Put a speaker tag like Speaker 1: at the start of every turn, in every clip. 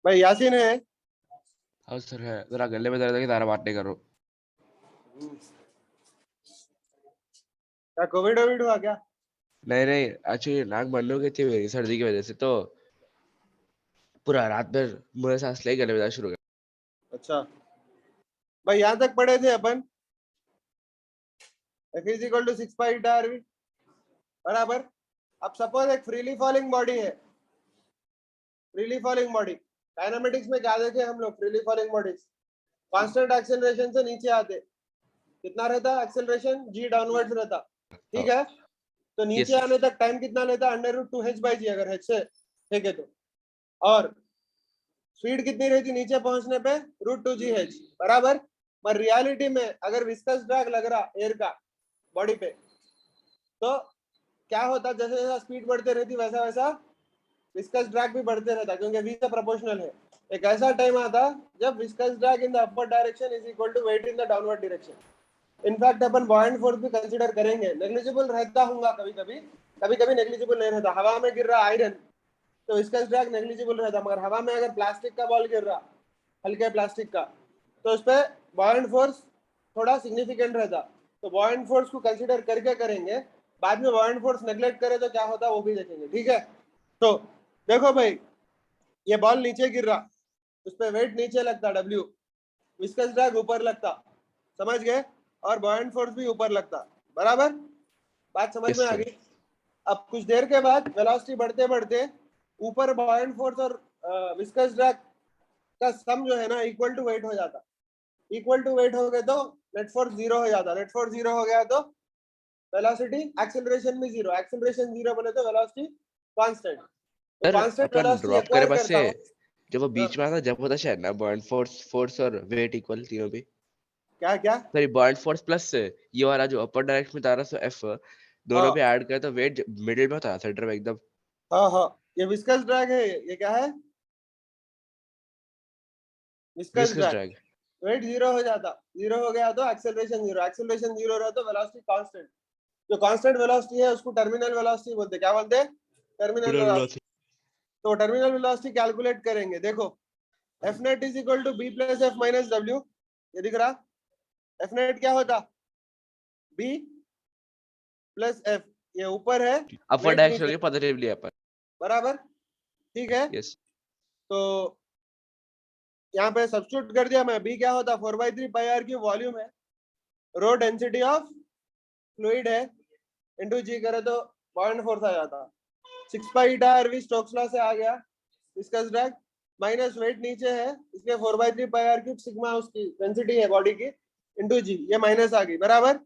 Speaker 1: भाई यासीन है?
Speaker 2: हाँ सर है, जरा गले में दर्द है कि तारा बात नहीं करो।
Speaker 1: क्या कोविड वोविड हुआ क्या?
Speaker 2: नहीं नहीं, एक्चुअली नाक बंद हो गई थी मेरी सर्दी की वजह से, तो पूरा रात भर मुझे सांस ले गले में दर्द शुरू हो गया।
Speaker 1: अच्छा भाई, यहाँ तक पढ़े थे अपन, F is equal to 6 pi eta r v बराबर। अब सपोज एक फ्रीली फॉलिंग बॉडी है, फ्रीली फॉलिंग बॉडी। काइनेमेटिक्स में क्या देखे हम लोग? Freely falling bodies constant acceleration से नीचे आते, कितना रहता एक्सेलरेशन? जी डाउनवर्ड्स रहता, ठीक है। तो नीचे
Speaker 2: यस
Speaker 1: आने तक टाइम कितना लेता? √2h/g, अगर h से फेंके तो। और स्पीड कितनी रहती नीचे पहुंचने पे? √2gh बराबर। पर रियलिटी में अगर विस्कस ड्रैग लग रहा एयर का बॉडी पे, तो क्या होता? जैसे जैसा स्पीड बढ़ते रहती वैसा वैसा विस्कस ड्रैग भी बढ़ते रहता, क्योंकि v से प्रोपोर्शनल है। एक ऐसा टाइम आता जब viscous drag in the upward direction is equal to weight in the downward direction. In fact अपन बॉयंट फोर्स भी कंसीडर करेंगे, नेग्लिजिबल रहता होगा कभी कभी, कभी कभी नेग्लिजिबल नहीं रहता। हवा में गिर रहा आयरन तो विस्कस ड्रैग नेग्लिजिबल रहता, मगर हवा में अगर प्लास्टिक का बॉल गिर रहा, हल्के प्लास्टिक का, तो उस पर बॉयंट फोर्स थोड़ा सिग्निफिकेंट रहता। तो बॉयंट फोर्स को कंसीडर करके करेंगे, बाद में बॉयंट फोर्स नेग्लेक्ट करे तो क्या होता वो भी देखेंगे, ठीक है। तो देखो भाई, ये बॉल नीचे गिर रहा, उस पर वेट नीचे लगता W, विस्कस ड्रैग ऊपर लगता, समझ गए? और बॉयंट फोर्स भी ऊपर लगता, बराबर। बात समझ
Speaker 2: यस
Speaker 1: में आ
Speaker 2: सर।
Speaker 1: गई? अब कुछ देर के बाद वेलोसिटी बढ़ते बढ़ते ऊपर बॉयंट फोर्स और विस्कस ड्रैग का सम जो है ना इक्वल टू वेट हो जाता। इक्वल टू वेट हो गए तो नेट फोर्स जीरो हो जाता। नेट फोर्स जीरो हो गया तो वेलोसिटी, एक्सेलरेशन भी जीरो, एक्सेलरेशन जीरो बने तो वेलोसिटी कांस्टेंट। तो
Speaker 2: सर
Speaker 1: कांस्टेंट
Speaker 2: अपन
Speaker 1: वेलोसिटी
Speaker 2: ड्रॉप करे
Speaker 1: एक्वायर
Speaker 2: बस से
Speaker 1: करता हूँ।
Speaker 2: जब वो
Speaker 1: हाँ,
Speaker 2: बीच में आता जब होता शायद ना बॉन्ड फोर्स फोर्स और वेट इक्वल तीनों भी।
Speaker 1: क्या क्या?
Speaker 2: सॉरी बॉन्ड फोर्स प्लस से ये वाला जो अपर डायरेक्शन में था रहा सो एफ, दोनों पे
Speaker 1: हाँ
Speaker 2: ऐड करे तो वेट मिडिल में होता है सेंटर में एकदम।
Speaker 1: हाँ हाँ, ये विस्कस ड्रैग है, ये क्या है? Viscous
Speaker 2: viscous
Speaker 1: drag.
Speaker 2: Drag.
Speaker 1: Weight zero हो जाता, जीरो हो गया तो एक्सेलरेशन जीरो, एक्सेलरेशन जीरो रहा तो वेलोसिटी कांस्टेंट। जो कांस्टेंट वेलोसिटी है उसको टर्मिनल वेलोसिटी बोलते हैं। क्या बोलते हैं? Terminal
Speaker 2: middle
Speaker 1: velocity.
Speaker 2: वेलोसिटी।
Speaker 1: तो टर्मिनल वेलोसिटी कैलकुलेट करेंगे, देखो f net is equal to b plus f minus डब्ल्यू, ये दिख रहा। एफ नेट क्या होता? बी प्लस एफ, ये ऊपर है,
Speaker 2: अपर
Speaker 1: नेट
Speaker 2: डायरेक्शन
Speaker 1: नीचे,
Speaker 2: के पॉजिटिवली अपन।
Speaker 1: बराबर, ठीक है।
Speaker 2: यस।
Speaker 1: तो यहाँ पे सब्स्टिट्यूट कर दिया मैं, बी क्या होता? 4/3 की वॉल्यूम है, रो डेंसिटी ऑफ फ्लूइड है, इंटू जी करे तो बॉयंट फोर्स आ जाता। 6 pi eta RV Stokes law से आ गया, विस्कस ड्रैग माइनस वेट नीचे है इसलिए 4/3 सिग्मा उसकी डेंसिटी है बॉडी की, इंटू जी, ये माइनस आ गई, बराबर।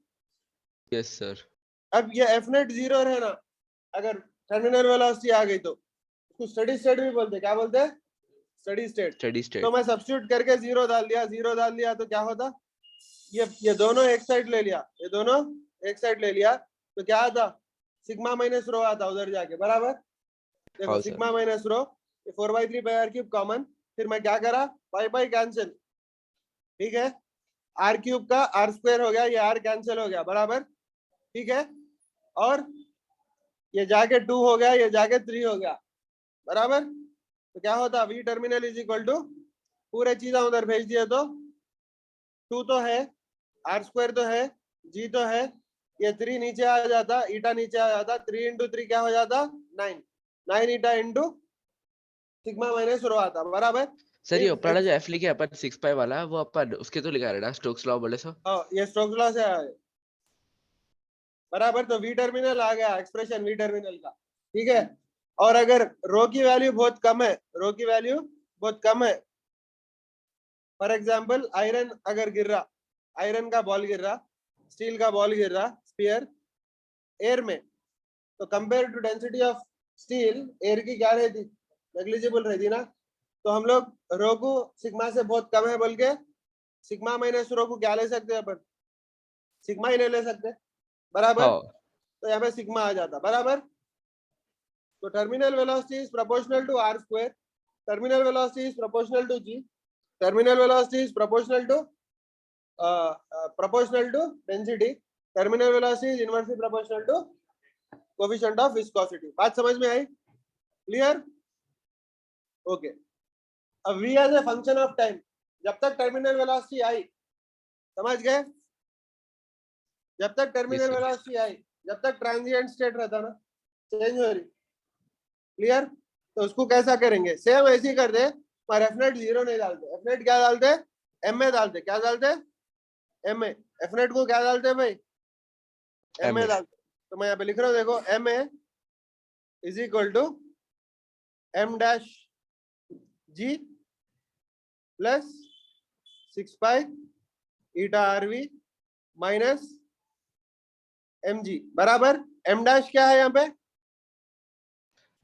Speaker 2: Yes sir.
Speaker 1: अब ये एफ नेट जीरो रहना, अगर टर्मिनल वेलोसिटी आ गई तो उसको स्टेडी स्टेट भी बोलते हैं। क्या बोलते हैं? Steady state.
Speaker 2: स्टेडी
Speaker 1: तो
Speaker 2: स्टेट।
Speaker 1: मैं सब्स्टिट्यूट करके जीरो डाल दिया, जीरो डाल दिया तो क्या होता? ये दोनों एक साइड ले लिया, ये दोनों एक साइड ले लिया तो क्या आता? सिग्मा माइनस रो आता उधर जाके, बराबर। देखो
Speaker 2: हाँ सर।
Speaker 1: सिग्मा माइनस रो, 4/3 कॉमन, फिर मैं क्या करा? पाई पाई कैंसिल, ठीक है। आर क्यूब का आर स्क्वायर हो गया, ये आर कैंसिल हो गया, बराबर, ठीक है। और ये जाके 2 हो गया, ये जाके 3 हो गया, बराबर। तो क्या होता? V terminal is equal to, पूरे चीजें उधर भेज दिए तो 2 तो है, आर स्क्वायर तो है, जी तो है, ये 3 नीचे आ जाता, ईटा नीचे आ जाता, 3 इंटू 3 क्या हो जाता? 9, 9 ईटा इंटू सिग्मा माइनस रो आता, बराबर।
Speaker 2: सर ये
Speaker 1: इफ
Speaker 2: ऊपर वाला
Speaker 1: एक्स,
Speaker 2: जो एफ लिखे अपन 6 पाई वाला वो अपन उसके तो लिखा है ना स्टोक्स लॉ बोले सो।
Speaker 1: ये स्टोक्स लॉ से आया है, बराबर। तो वी टर्मिनल आ गया एक्सप्रेशन वी टर्मिनल का, ठीक है। और अगर रो की वैल्यू बहुत कम है, रो की वैल्यू बहुत कम है, फॉर एग्जाम्पल आयरन अगर गिर रहा, आयरन का बॉल गिर रहा, स्टील का बॉल गिर रहा, स्पीयर एयर में, तो compare to density of steel, air की क्या रहती? नेग्लिजिबल रहती ना। तो हम लोग रो को सिग्मा से बहुत कम है बोल के सिग्मा माइनस रो को क्या ले सकते हैं अपन? सिग्मा ही ले सकते, बराबर।
Speaker 2: हाँ
Speaker 1: तो यहाँ पे सिग्मा आ जाता, बराबर। तो terminal velocity is proportional to r square, terminal velocity is proportional to g, terminal velocity is proportional to density, terminal velocity is inversely proportional to coefficient of viscosity। बात समझ में आई? क्लियर? ओके। अब v as a function of time, जब तक terminal velocity आई, समझ गए, जब तक टर्मिनल
Speaker 2: sir.
Speaker 1: वेलोसिटी आई, जब तक ट्रांजिएंट स्टेट रहता ना, चेंज हो रही, क्लियर। तो उसको कैसा करेंगे, सेम ऐसे ही कर दे, पर एफ नेट जीरो नहीं डालते, एफ नेट क्या डालते, एम ए डालते, क्या डालते, एम ए, एफ नेट को क्या डालते भाई, एम ए
Speaker 2: MA.
Speaker 1: डालते। तो मैं यहाँ पे लिख रहा हूँ, देखो m a is equal to m dash g plus 6 pi eta r v minus m g बराबर, एम डैश क्या है यहाँ पे,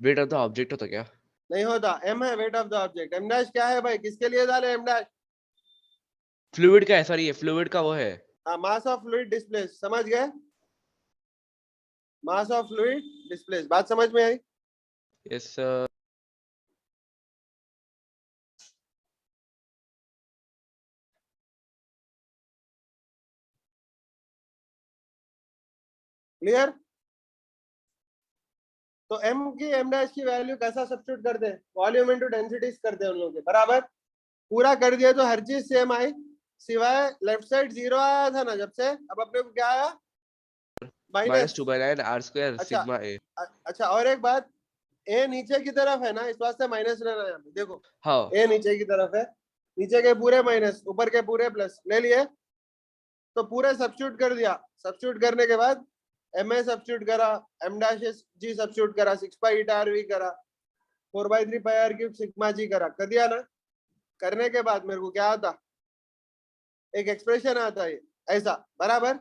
Speaker 2: वेट ऑफ द ऑब्जेक्ट होता क्या?
Speaker 1: नहीं होता, एम है weight of the object, m dash क्या है भाई, किसके लिए डाले एम डैश,
Speaker 2: फ्लूइड का है, सॉरी ये फ्लूइड का वो है।
Speaker 1: हाँ, मास ऑफ फ्लूइड डिस्प्लेस, समझ गए, मास ऑफ फ्लूइड डिस्प्लेस, बात समझ में आई।
Speaker 2: Yes
Speaker 1: clear. तो m की m डैश की वैल्यू कैसा सब्स्टिट्यूट कर दे, वॉल्यूम इनटू डेंसिटीज कर दे उन लोगों के बराबर, पूरा कर दिया तो हर चीज सेम आई, सिवाय लेफ्ट साइड जीरो आया था ना जब से, अब अपने को क्या आया, माइनस
Speaker 2: -2/9 r square
Speaker 1: अच्छा
Speaker 2: sigma a।
Speaker 1: अच्छा, और एक बात, a नीचे की तरफ है ना, इस वास्ते माइनस लेना है यहाँ पे, देखो
Speaker 2: हाँ
Speaker 1: a नीचे की तरफ है, नीचे के पूरे माइनस, ऊपर के पूरे प्लस ले लिए, तो पूरे सब्स्टिट्यूट कर दिया, सब्स्टिट्यूट करने के बाद एम ए सब्स्टिट्यूट करा, एम डैश जी सब्स्टिट्यूट करा, 6 पाई ईटा आर वी करा, 4/3 पाई आर क्यूब सिग्मा जी करा, कर दिया ना। करने के बाद मेरे को क्या आता, एक एक्सप्रेशन आता है ऐसा बराबर,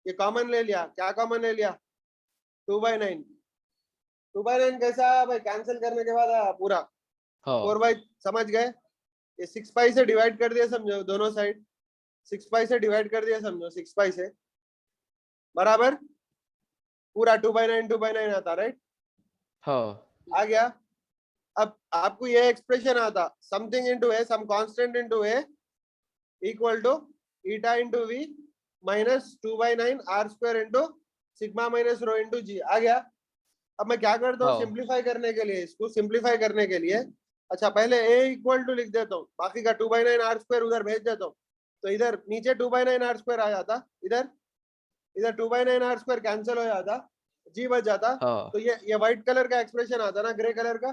Speaker 1: ये कॉमन ले लिया, क्या कॉमन ले लिया, 2/9, 2/9 कैसा आया भाई, कैंसिल करने के बाद आया पूरा
Speaker 2: हाँ
Speaker 1: 4/, समझ गए, ये 6 पाई से डिवाइड कर दिया, समझो दोनों साइड 6 पाई से डिवाइड कर दिया, समझो 6 पाई से बराबर, पूरा 2/9 आता, राइट,
Speaker 2: हाँ
Speaker 1: आ गया। अब आपको ये एक्सप्रेशन आता, something into A, some constant into A equal to eta into V minus 2/9 are square into sigma minus rho into G, आ गया। अब मैं क्या करता हूँ,
Speaker 2: हाँ
Speaker 1: सिंप्लीफाई करने के लिए, इसको सिंप्लीफाई करने के लिए, अच्छा पहले a इक्वल टू लिख देता हूँ, बाकी का 2/9 आर स्क्वायर उधर भेज देता हूँ, तो इधर नीचे 2/9 आर स्क्वायर आ जाता, इधर इधर 2/9 आर स्क्वायर कैंसिल हो जाता, जी बच जाता,
Speaker 2: हाँ
Speaker 1: तो ये व्हाइट कलर का एक्सप्रेशन आता ना, ग्रे कलर का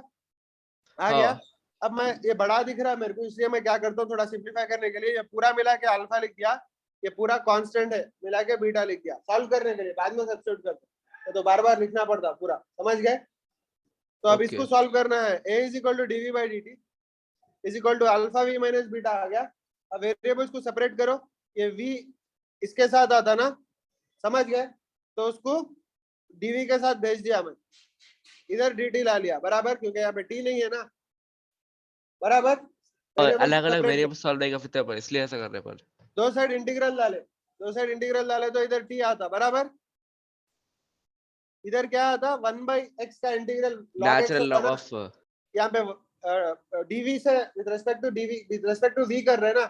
Speaker 1: आ गया।
Speaker 2: हाँ
Speaker 1: अब मैं ये बड़ा दिख रहा है मेरे को, इसलिए मैं क्या करता हूँ, थोड़ा सिंप्लीफाई करने के लिए ये पूरा मिला के अल्फा लिख दिया, ये पूरा कांस्टेंट है मिला के बीटा लिख दिया, सॉल्व करने के लिए बाद में सब्स्टिट्यूट करते तो बार बार लिखना पड़ता पूरा, समझ गए। तो अब
Speaker 2: ओके
Speaker 1: इसको सॉल्व करना है, a is equal to DV by D T is equal to alpha we minus beta आ गया। अब वेरिएबल्स को सेपरेट करो, ये v इसके साथ आता ना, समझ गए, तो उसको dv के साथ भेज दिया मैं, इधर dt ला लिया बराबर, क्योंकि यहाँ पे t नहीं है ना बराबर,
Speaker 2: और
Speaker 1: वेरिएबल्स
Speaker 2: अलग अलग
Speaker 1: सेपरेट,
Speaker 2: वेरिएबल सॉल्व नहीं कर सकते पर इसलिए ऐसा करने पर।
Speaker 1: दो साइड इंटीग्रल डाले, दो साइड इंटीग्रल डाले तो इधर t आता बराबर, इधर क्या आता 1/x का इंटीग्रल log x
Speaker 2: नेचुरल
Speaker 1: होता
Speaker 2: लॉग
Speaker 1: ना,
Speaker 2: ऑफ
Speaker 1: यहाँ पे dv से with respect to dv with respect to v कर रहे हैं ना,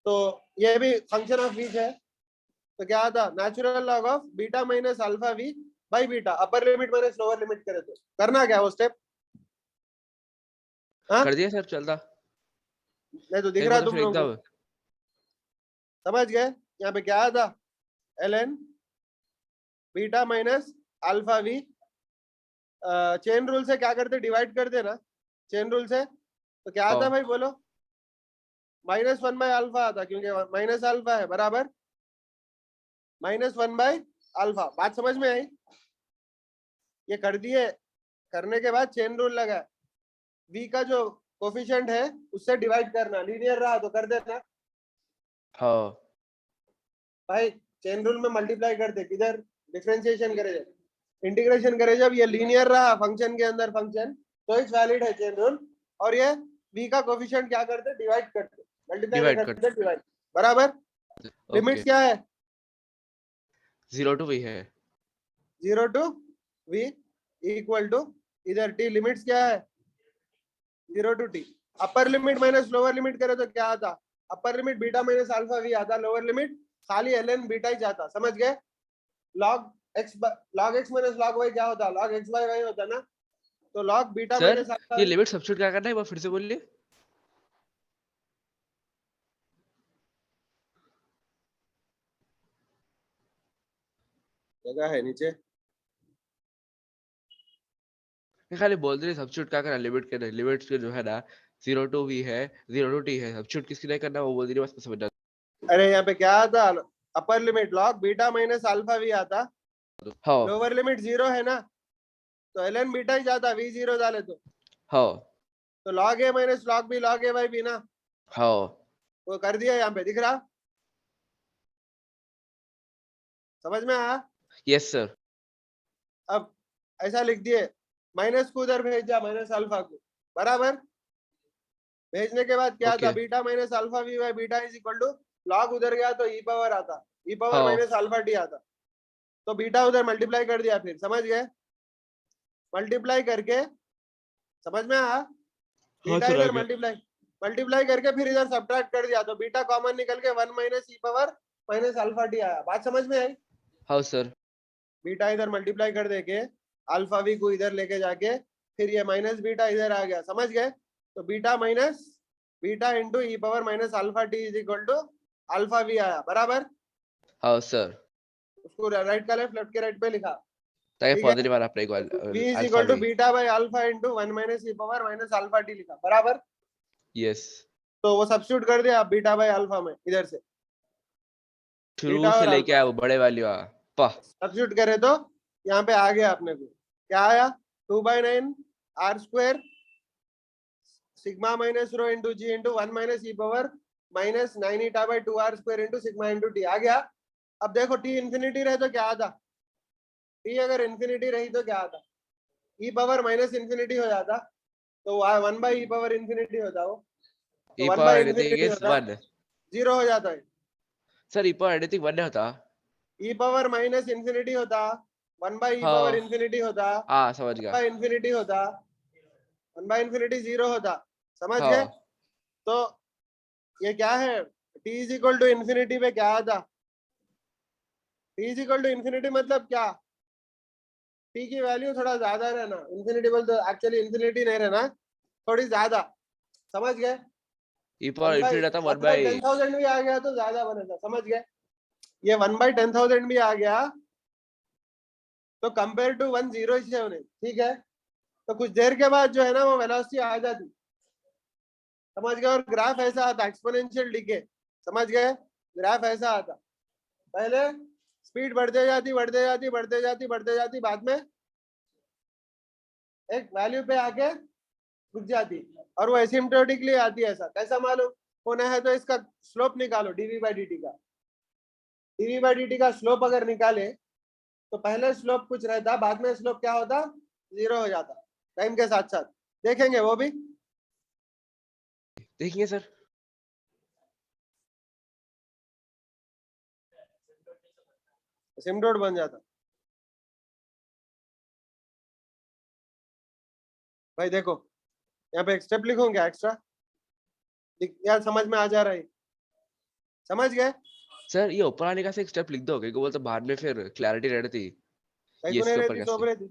Speaker 1: तो ये भी फंक्शन ऑफ v है, तो क्या आता natural log of beta minus alpha v by beta, upper limit minus lower limit करे तो करना क्या वो स्टेप, हाँ
Speaker 2: कर दिया सर, चलता
Speaker 1: नहीं तो दिख
Speaker 2: एक
Speaker 1: रहा
Speaker 2: बार
Speaker 1: है
Speaker 2: तो
Speaker 1: तुम
Speaker 2: फिर
Speaker 1: लोगों को,
Speaker 2: एकदम
Speaker 1: समझ गए, यहाँ पे क्या आता ln beta minus alpha v, chain rule से क्या करते, डिवाइड कर देना चेन रूल से, तो क्या आता
Speaker 2: हाँ
Speaker 1: भाई बोलो, -1 बाय अल्फा आता, क्योंकि माइनस अल्फा है बराबर, -1 बाय अल्फा, बात समझ में आई। ये कर दिए, करने के बाद चेन रूल लगा, v का जो कोफिशिएंट है उससे डिवाइड करना, लीनियर रहा तो कर देना
Speaker 2: हाँ
Speaker 1: भाई, चेन रूल में मल्टीप्लाई कर दे, किधर डिफरेंशिएशन करे जब, इंटीग्रेशन करे जब, ये लीनियर रहा फंक्शन के अंदर फंक्शन, तो इट्स वैलिड है चेन रूल, और ये v का कोफिशिएंट क्या करते, डिवाइड करते, मल्टीप्लाई
Speaker 2: डिवाइड कर
Speaker 1: करते डिवाइड बराबर, लिमिट्स
Speaker 2: ओके
Speaker 1: क्या है
Speaker 2: 0 to v है
Speaker 1: 0 टू v इक्वल टू, इधर t लिमिट्स क्या है 0 to t, upper limit minus lower limit करे तो क्या आता, upper limit beta minus alpha v आता, लोअर लिमिट खाली ln बीटा ही जाता, समझ गए, log x minus log y क्या होता, log x by y होता ना, तो log beta
Speaker 2: sir
Speaker 1: minus alpha
Speaker 2: ये लिमिट सब्स्टिट्यूट क्या करना है, एक बार फिर से बोलिए।
Speaker 1: जगह है नीचे।
Speaker 2: मैं खाली बोल दे सब्स्टिट्यूट क्या करना, लिमिट के लिमिट के जो है ना 0 to v है, 0 to t है, सब्स्टिट्यूट किसके लिए करना वो बोल दीजिए, बस मैं समझ जाता
Speaker 1: अरे यहाँ पे क्या आता, upper limit log beta minus alpha v आता,
Speaker 2: हूँ। हाँ
Speaker 1: लोअर लिमिट 0 है ना, तो ln बीटा ही जाता, वी 0 डाले
Speaker 2: हाँ
Speaker 1: तो log a minus log b log a by b ना,
Speaker 2: हाँ
Speaker 1: वो कर दिया यहाँ पे, दिख रहा, समझ में आया।
Speaker 2: Yes sir.
Speaker 1: अब ऐसा लिख दिए, माइनस को उधर भेज दिया, माइनस अल्फा को, बराबर। भेजने के बाद क्या था,
Speaker 2: okay
Speaker 1: beta minus alpha v by beta is equal to, log उधर गया तो ई पावर आता, ई पावर
Speaker 2: हाँ
Speaker 1: माइनस अल्फा टी आता, तो बीटा उधर मल्टीप्लाई कर दिया, फिर समझ गए, मल्टीप्लाई करके, समझ में आया,
Speaker 2: हाँ
Speaker 1: बीटा
Speaker 2: सर आ
Speaker 1: इधर
Speaker 2: गया।
Speaker 1: मल्टीप्लाई, मल्टीप्लाई करके फिर इधर सब्ट्रैक्ट कर दिया, तो बीटा कॉमन निकल के 1 minus E power minus alpha T आया, बात समझ में आई।
Speaker 2: हाँ सर।
Speaker 1: बीटा इधर मल्टीप्लाई कर देके अल्फा वी को इधर लेके जाके फिर ये माइनस बीटा इधर आ गया, समझ गए, तो beta minus beta into e power minus alpha t is equal to alpha v आया, बराबर।
Speaker 2: हाँ सर,
Speaker 1: उसको राइट का लेफ्ट के राइट पे लिखा,
Speaker 2: ताकि
Speaker 1: ठीक है,
Speaker 2: पौधे बार अपने को
Speaker 1: v is
Speaker 2: alpha
Speaker 1: equal to
Speaker 2: भी।
Speaker 1: Beta by alpha into 1 minus E power minus alpha T लिखा, बराबर।
Speaker 2: यस,
Speaker 1: तो वो सब्स्टिट्यूट कर दिया बीटा बाई अल्फा में, इधर से
Speaker 2: शुरू
Speaker 1: बीटा
Speaker 2: से
Speaker 1: और
Speaker 2: लेके
Speaker 1: अल्फा
Speaker 2: आया वो बड़े वाली वाह।
Speaker 1: सब्स्टिट्यूट करे तो यहाँ पे आ गया अपने को, क्या आया, 2/9 are square sigma minus rho into G into 1 minus E power minus 9 eta by 2 are square into sigma into T आ गया। अब देखो टी इंफिनिटी रहे तो क्या आता, टी अगर इंफिनिटी रही तो क्या आता, ई पावर माइनस इंफिनिटी हो जाता, तो 1 बाई ई पावर इंफिनिटी होता वो, तो
Speaker 2: ई
Speaker 1: 1
Speaker 2: power
Speaker 1: by
Speaker 2: anything
Speaker 1: infinity
Speaker 2: is
Speaker 1: होता,
Speaker 2: 1।
Speaker 1: 0 हो जाता है,
Speaker 2: सर ई पावर एनीथिंग 1 नहीं होता।
Speaker 1: ई पावर माइनस इंफिनिटी होता, 1 बाई ई पावर
Speaker 2: हाँ
Speaker 1: इंफिनिटी होता,
Speaker 2: हाँ समझ
Speaker 1: 1
Speaker 2: गया।
Speaker 1: बाई इंफिनिटी होता, 1 बाई इंफिनिटी 0 होता, समझ गए।
Speaker 2: हाँ
Speaker 1: तो ये क्या है, t is equal to infinity पे क्या आता, t is equal to infinity मतलब क्या, t की वैल्यू थोड़ा ज्यादा रहना, इंफिनिटी बोल तो एक्चुअली इंफिनिटी नहीं रहना, थोड़ी ज्यादा, समझ गए।
Speaker 2: E
Speaker 1: one
Speaker 2: power
Speaker 1: by
Speaker 2: infinite आता 1
Speaker 1: वन बाई
Speaker 2: बाई।
Speaker 1: 10,000 भी आ गया तो ज्यादा बनेगा, समझ गए, ये 1/10,000 भी आ गया तो कंपेयर टू 107 है, ठीक है, तो कुछ देर के बाद जो है ना वो वेलोसिटी आ जाती, समझ गए, और ग्राफ ऐसा आता एक्सपोनेंशियल डिके, समझ गए, ग्राफ ऐसा आता, पहले स्पीड बढ़ते जाती बढ़ते जाती बढ़ते जाती बढ़ते जाती, बाद में एक वैल्यू पे आके रुक जाती, और वो एसिम्प्टोटिकली आती है, ऐसा कैसा मालूम होना है, तो इसका स्लोप निकालो डीवी बाई डी का, डीवी बाई डी का स्लोप अगर निकाले तो पहले स्लोप कुछ रहता, बाद में स्लोप क्या होता, 0 हो जाता, टाइम के साथ साथ देखेंगे वो भी।
Speaker 2: देखिए सर।
Speaker 1: सिमटोड बन जाता, भाई देखो यहाँ पे एक स्टेप लिखूंगा एक्स्ट्रा, यार समझ में आ जा रहा है, समझ गए,
Speaker 2: सर ये ऊपर आने का से एक स्टेप लिख दो, क्योंकि वो तो बाद में फिर क्लैरिटी रहती
Speaker 1: कहीं
Speaker 2: ये
Speaker 1: को नहीं
Speaker 2: इसके ऊपर
Speaker 1: रहती,
Speaker 2: कैसे।
Speaker 1: सोच रहती।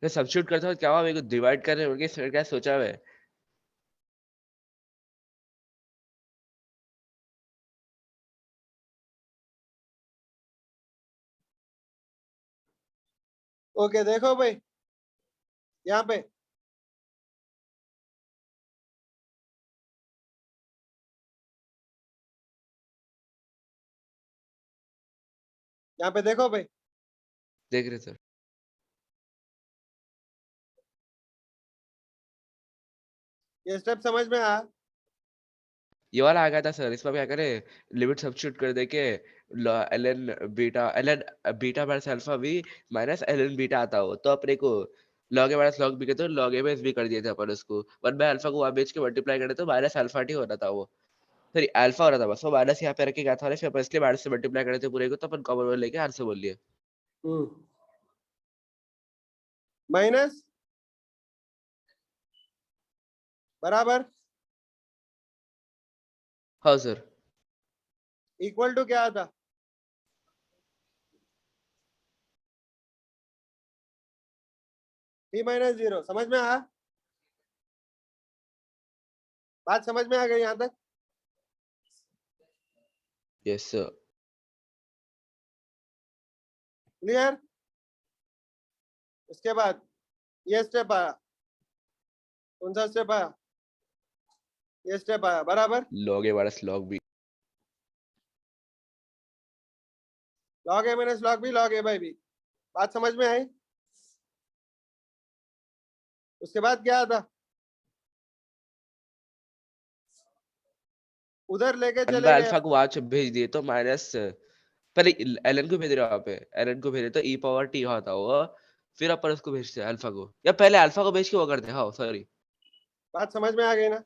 Speaker 2: मैं सब्स्टिट्यूट करता हूँ क्या हुआ, मेरे को डिवाइड करने होंगे, फिर क्या सोचा है।
Speaker 1: ओके देखो भाई यहाँ पे, यहाँ पे देखो भाई,
Speaker 2: देख रहे सर।
Speaker 1: ये स्टेप समझ में आया,
Speaker 2: ये वाला आ गया था सर, इसमें क्या करें, लिमिट सब्स्टिट्यूट कर दे के l n beta minus alpha we minus l n beta आता हो, तो अपने को log a minus log b के तो लॉग ए माइनस बी कर दिए थे अपन उसको, 1 बाय अल्फा को वहां बेच के मल्टीप्लाई करे तो माइनस अल्फा टी हो रहा था वो, सॉरी अल्फा हो रहा था, बस वो माइनस यहाँ पे रखे क्या था, फिर अपन इसलिए माइनस से मल्टीप्लाई करे थे पूरे को, तो अपन कॉमन लेके आंसर बोल लिए।
Speaker 1: माइनस बराबर
Speaker 2: हाँ सर।
Speaker 1: इक्वल टू क्या आता, t माइनस 0 समझ में आया? बात समझ में आ गई यहाँ तक?
Speaker 2: Yes sir.
Speaker 1: क्लियर? उसके बाद ये स्टेप आया, कौन सा स्टेप आया? ये स्टेप आया, बराबर।
Speaker 2: log a minus log b।
Speaker 1: log a minus log b log a by b, बात समझ में आई? उसके बाद क्या आता? उधर लेके
Speaker 2: वन
Speaker 1: चले
Speaker 2: बाय
Speaker 1: गए।
Speaker 2: अल्फा को वहां भेज दिए तो माइनस, पहले ln को भेज रहे हो वहां पे, ln को भेजे तो e पावर t होता वो, फिर अपन उसको भेजते हैं अल्फा को, या पहले अल्फा को भेज के वो करते हैं। हाँ सॉरी,
Speaker 1: बात समझ में आ गई ना?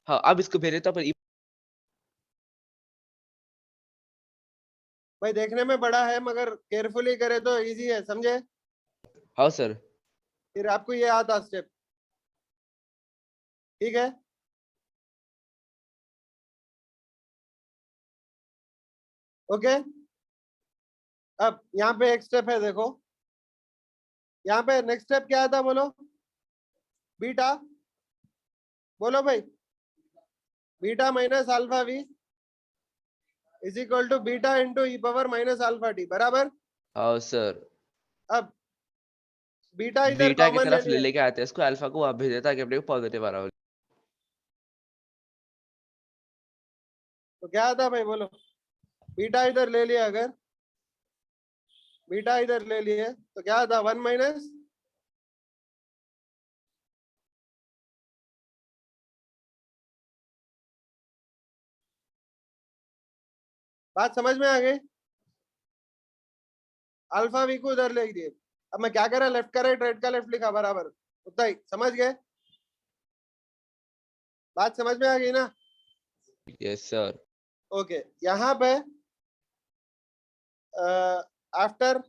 Speaker 2: हाँ अब इसको भेजे तो अपन
Speaker 1: भाई देखने में बड़ा है मगर केयरफुली करे तो इजी है, समझे?
Speaker 2: हाँ सर।
Speaker 1: फिर आपको ये आता स्टेप, ठीक है? ओके। अब यहाँ पे एक स्टेप है, देखो यहाँ पे नेक्स्ट स्टेप क्या आता, बोलो बीटा, बोलो भाई। Beta minus alpha v is equal to beta into e power minus alpha t, बराबर।
Speaker 2: हाँ सर।
Speaker 1: अब बीटा इधर
Speaker 2: बीटा की
Speaker 1: कॉमन ले
Speaker 2: तरफ ले
Speaker 1: लिए,
Speaker 2: लेके आते हैं इसको, अल्फा को वहां भेजे ताकि अपने को पॉजिटिव आ रहा हो।
Speaker 1: तो क्या आता भाई, बोलो। बीटा इधर ले लिया, अगर बीटा इधर ले लिए तो क्या आता, 1 माइनस बात समझ में आ गई? अल्फा वी को उधर ले दिए। अब मैं क्या करा, लेफ्ट का राइट का लेफ्ट लिखा, बराबर उतना ही, समझ गए? बात समझ में आ गई ना?
Speaker 2: Yes sir.
Speaker 1: ओके, यहाँ पे after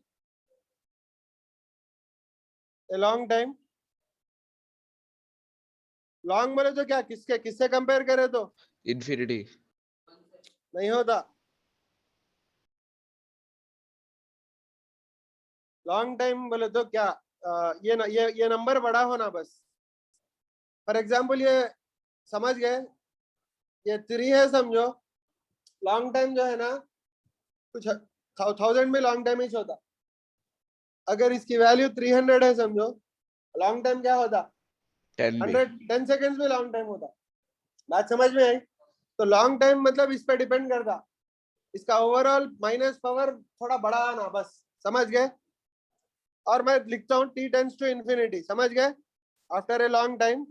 Speaker 1: a long time, long बोले तो क्या, किसके किससे कंपेयर करे तो
Speaker 2: इन्फिनिटी।
Speaker 1: नहीं होता। लॉन्ग टाइम बोले तो क्या, ये नंबर बड़ा होना बस। फॉर एग्जाम्पल ये समझ गए, ये 3 है समझो। लॉन्ग टाइम जो है ना, कुछ 1000 में लॉन्ग टाइम ही होता। अगर इसकी वैल्यू 300 है समझो, लॉन्ग टाइम क्या होता,
Speaker 2: 10 भी।
Speaker 1: 10 सेकेंड्स में लॉन्ग टाइम होता। बात समझ में आई? तो लॉन्ग टाइम मतलब इस पे डिपेंड करता, इसका ओवरऑल माइनस पावर थोड़ा बड़ा आना बस, समझ गए? और मैं लिखता हूँ t टेंस टू इंफिनिटी, समझ गए? After a long time,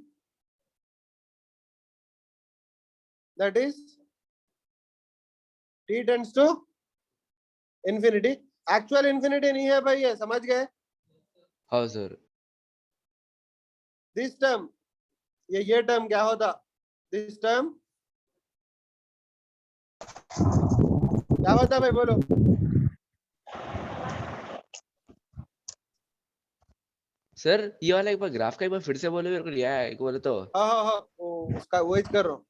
Speaker 1: that is t tends to infinity. Actual infinity नहीं है भाई, ये समझ गए?
Speaker 2: हाँ सर।
Speaker 1: दिस टर्म, ये टर्म क्या होता, दिस टर्म क्या होता भाई, बोलो।
Speaker 2: सर ये वाला एक बार ग्राफ का एक बार फिर से बोले, मेरे को लिया है एक बोले तो।
Speaker 1: हाँ, उसका वही कर रहा हूँ।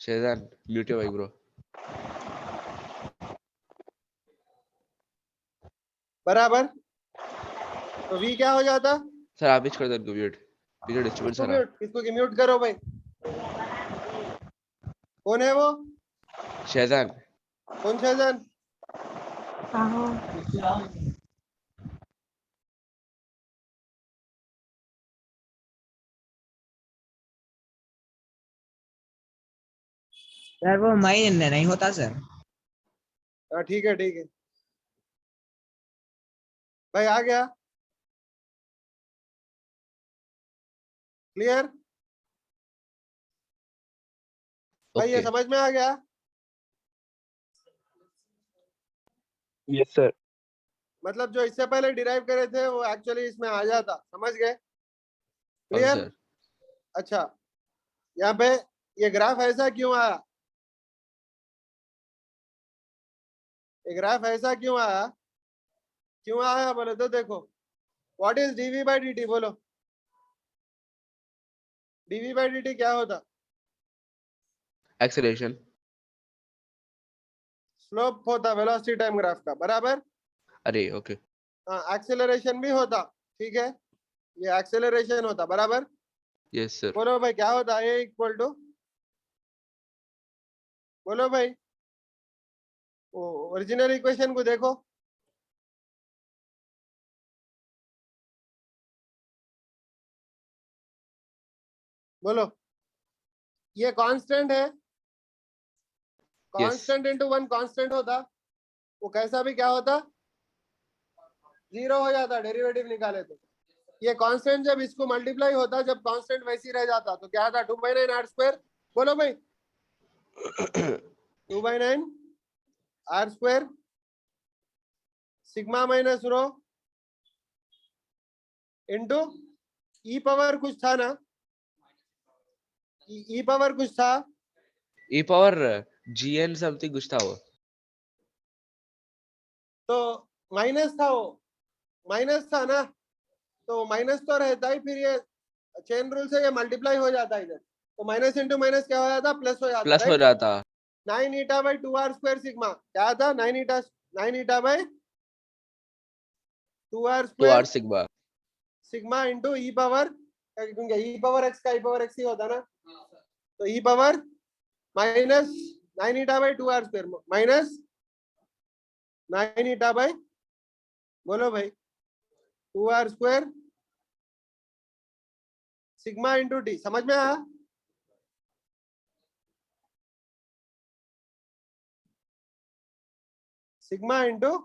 Speaker 2: शेजान म्यूट है भाई ब्रो।
Speaker 1: बराबर, तो v क्या हो जाता,
Speaker 2: सर आप ही कर दो इनको म्यूट, पीछे डिस्टर्बेंस आ
Speaker 1: किसको
Speaker 2: रहा।
Speaker 1: म्यूट, किसको की म्यूट करो भाई, कौन है वो,
Speaker 2: शेजान।
Speaker 1: कौन शहजान?
Speaker 3: सर वो माइन नहीं होता सर।
Speaker 1: हाँ ठीक है ठीक है भाई, आ गया, क्लियर भाई, ये
Speaker 2: ओके।
Speaker 1: समझ में आ गया?
Speaker 4: Yes sir.
Speaker 1: मतलब जो इससे पहले डिराइव करे थे वो एक्चुअली इसमें आ जाता, समझ गए?
Speaker 2: हाँ
Speaker 1: क्लियर?
Speaker 2: सर।
Speaker 1: अच्छा, यहाँ पे ये ग्राफ ऐसा क्यों आया, ये ग्राफ ऐसा क्यों आया बोले तो देखो, what is d v by D t, बोलो। डीवी बाई डी टी क्या होता,
Speaker 2: एक्सेलरेशन।
Speaker 1: स्लोप होता वेलोसिटी टाइम ग्राफ का, बराबर।
Speaker 2: अरे ओके।
Speaker 1: हाँ एक्सेलरेशन भी होता, ठीक है, ये एक्सेलरेशन होता बराबर।
Speaker 2: Yes sir.
Speaker 1: बोलो भाई क्या होता है, इक्वल टू, बोलो भाई, ओरिजिनल इक्वेशन को देखो, बोलो, ये कांस्टेंट है, कांस्टेंट इनटू वन कांस्टेंट होता, वो कैसा भी क्या होता, जीरो हो जाता, डेरिवेटिव निकाले तो। ये कांस्टेंट जब इसको मल्टीप्लाई होता, जब कांस्टेंट वैसी रह जाता तो क्या था, 2/9 आर स्क्वायर, बोलो भाई 2/9 are square sigma minus rho into e power कुछ था ना, ई पावर कुछ था,
Speaker 2: ई पावर जीएन समथिंग कुछ था वो।
Speaker 1: तो माइनस था, वो माइनस था ना, तो माइनस तो रहता ही, फिर ये चेन रूल से ये मल्टीप्लाई हो जाता है इधर, तो माइनस इंटू माइनस क्या हो जाता, प्लस हो जाता,
Speaker 2: प्लस हो
Speaker 1: राइट।
Speaker 2: जाता।
Speaker 1: 9 eta by 2 are square sigma क्या था, 9 eta by 2 r
Speaker 2: 2
Speaker 1: square
Speaker 2: r sigma.
Speaker 1: Sigma into e power, क्योंकि ई पावर एक्स का ई पावर एक्स ही होता ना, तो ई power minus 9 eta by 2 are square minus 9 eta by, बोलो भाई 2 are square sigma into T, समझ में आया। सिग्मा इंटू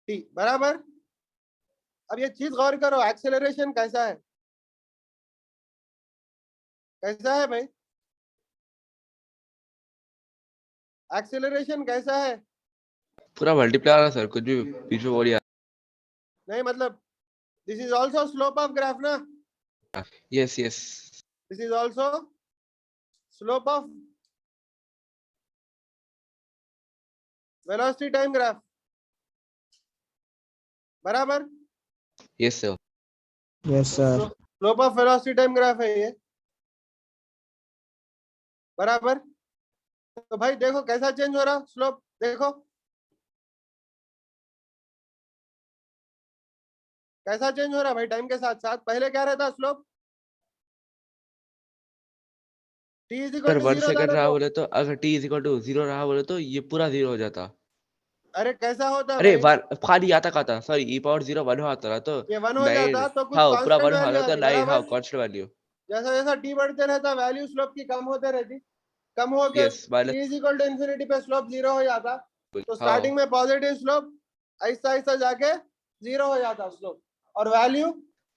Speaker 1: टी बराबर। अब ये चीज गौर करो, एक्सेलरेशन कैसा है, कैसा है भाई, एक्सेलरेशन कैसा है,
Speaker 2: पूरा मल्टीप्लाई आ रहा सर, कुछ भी बीच में बोल दिया।
Speaker 1: नहीं मतलब this is also slope of graph ना,
Speaker 2: yes yes.
Speaker 1: This is also slope of velocity time graph बराबर।
Speaker 2: Yes sir.
Speaker 3: Yes sir.
Speaker 1: Slope of velocity time graph है ये बराबर। तो भाई देखो कैसा चेंज हो रहा स्लोप, देखो कैसा चेंज हो रहा भाई टाइम के साथ साथ। पहले क्या रहता स्लोप, t इज इक्वल
Speaker 2: अगर
Speaker 1: टू
Speaker 2: 1
Speaker 1: जीरो था
Speaker 2: सेकंड
Speaker 1: ना,
Speaker 2: रहा
Speaker 1: तो
Speaker 2: बोले तो, अगर t इज इक्वल टू 0 रहा बोले तो ये पूरा 0 हो जाता।
Speaker 1: अरे कैसा होता
Speaker 2: अरे
Speaker 1: भाई,
Speaker 2: खाली आता का था, सॉरी ई पावर 0 1 आता रहा तो
Speaker 1: ये 1 हो
Speaker 2: 9।
Speaker 1: जाता तो कुछ
Speaker 2: हाँ पूरा
Speaker 1: कांस्टेंट
Speaker 2: 1
Speaker 1: वैल्यू
Speaker 2: आता तो
Speaker 1: आती
Speaker 2: 9, हाँ
Speaker 1: बराबर।
Speaker 2: Constant value.
Speaker 1: जैसा जैसा t बढ़ते रहता वैल्यू स्लोप की कम होते रहती, कम होके
Speaker 2: yes minus.
Speaker 1: t is equal to infinity पे स्लोप जीरो हो जाता, तो
Speaker 2: हाँ
Speaker 1: स्टार्टिंग में पॉजिटिव स्लोप ऐसा ऐसा जाके जीरो हो जाता स्लोप, और वैल्यू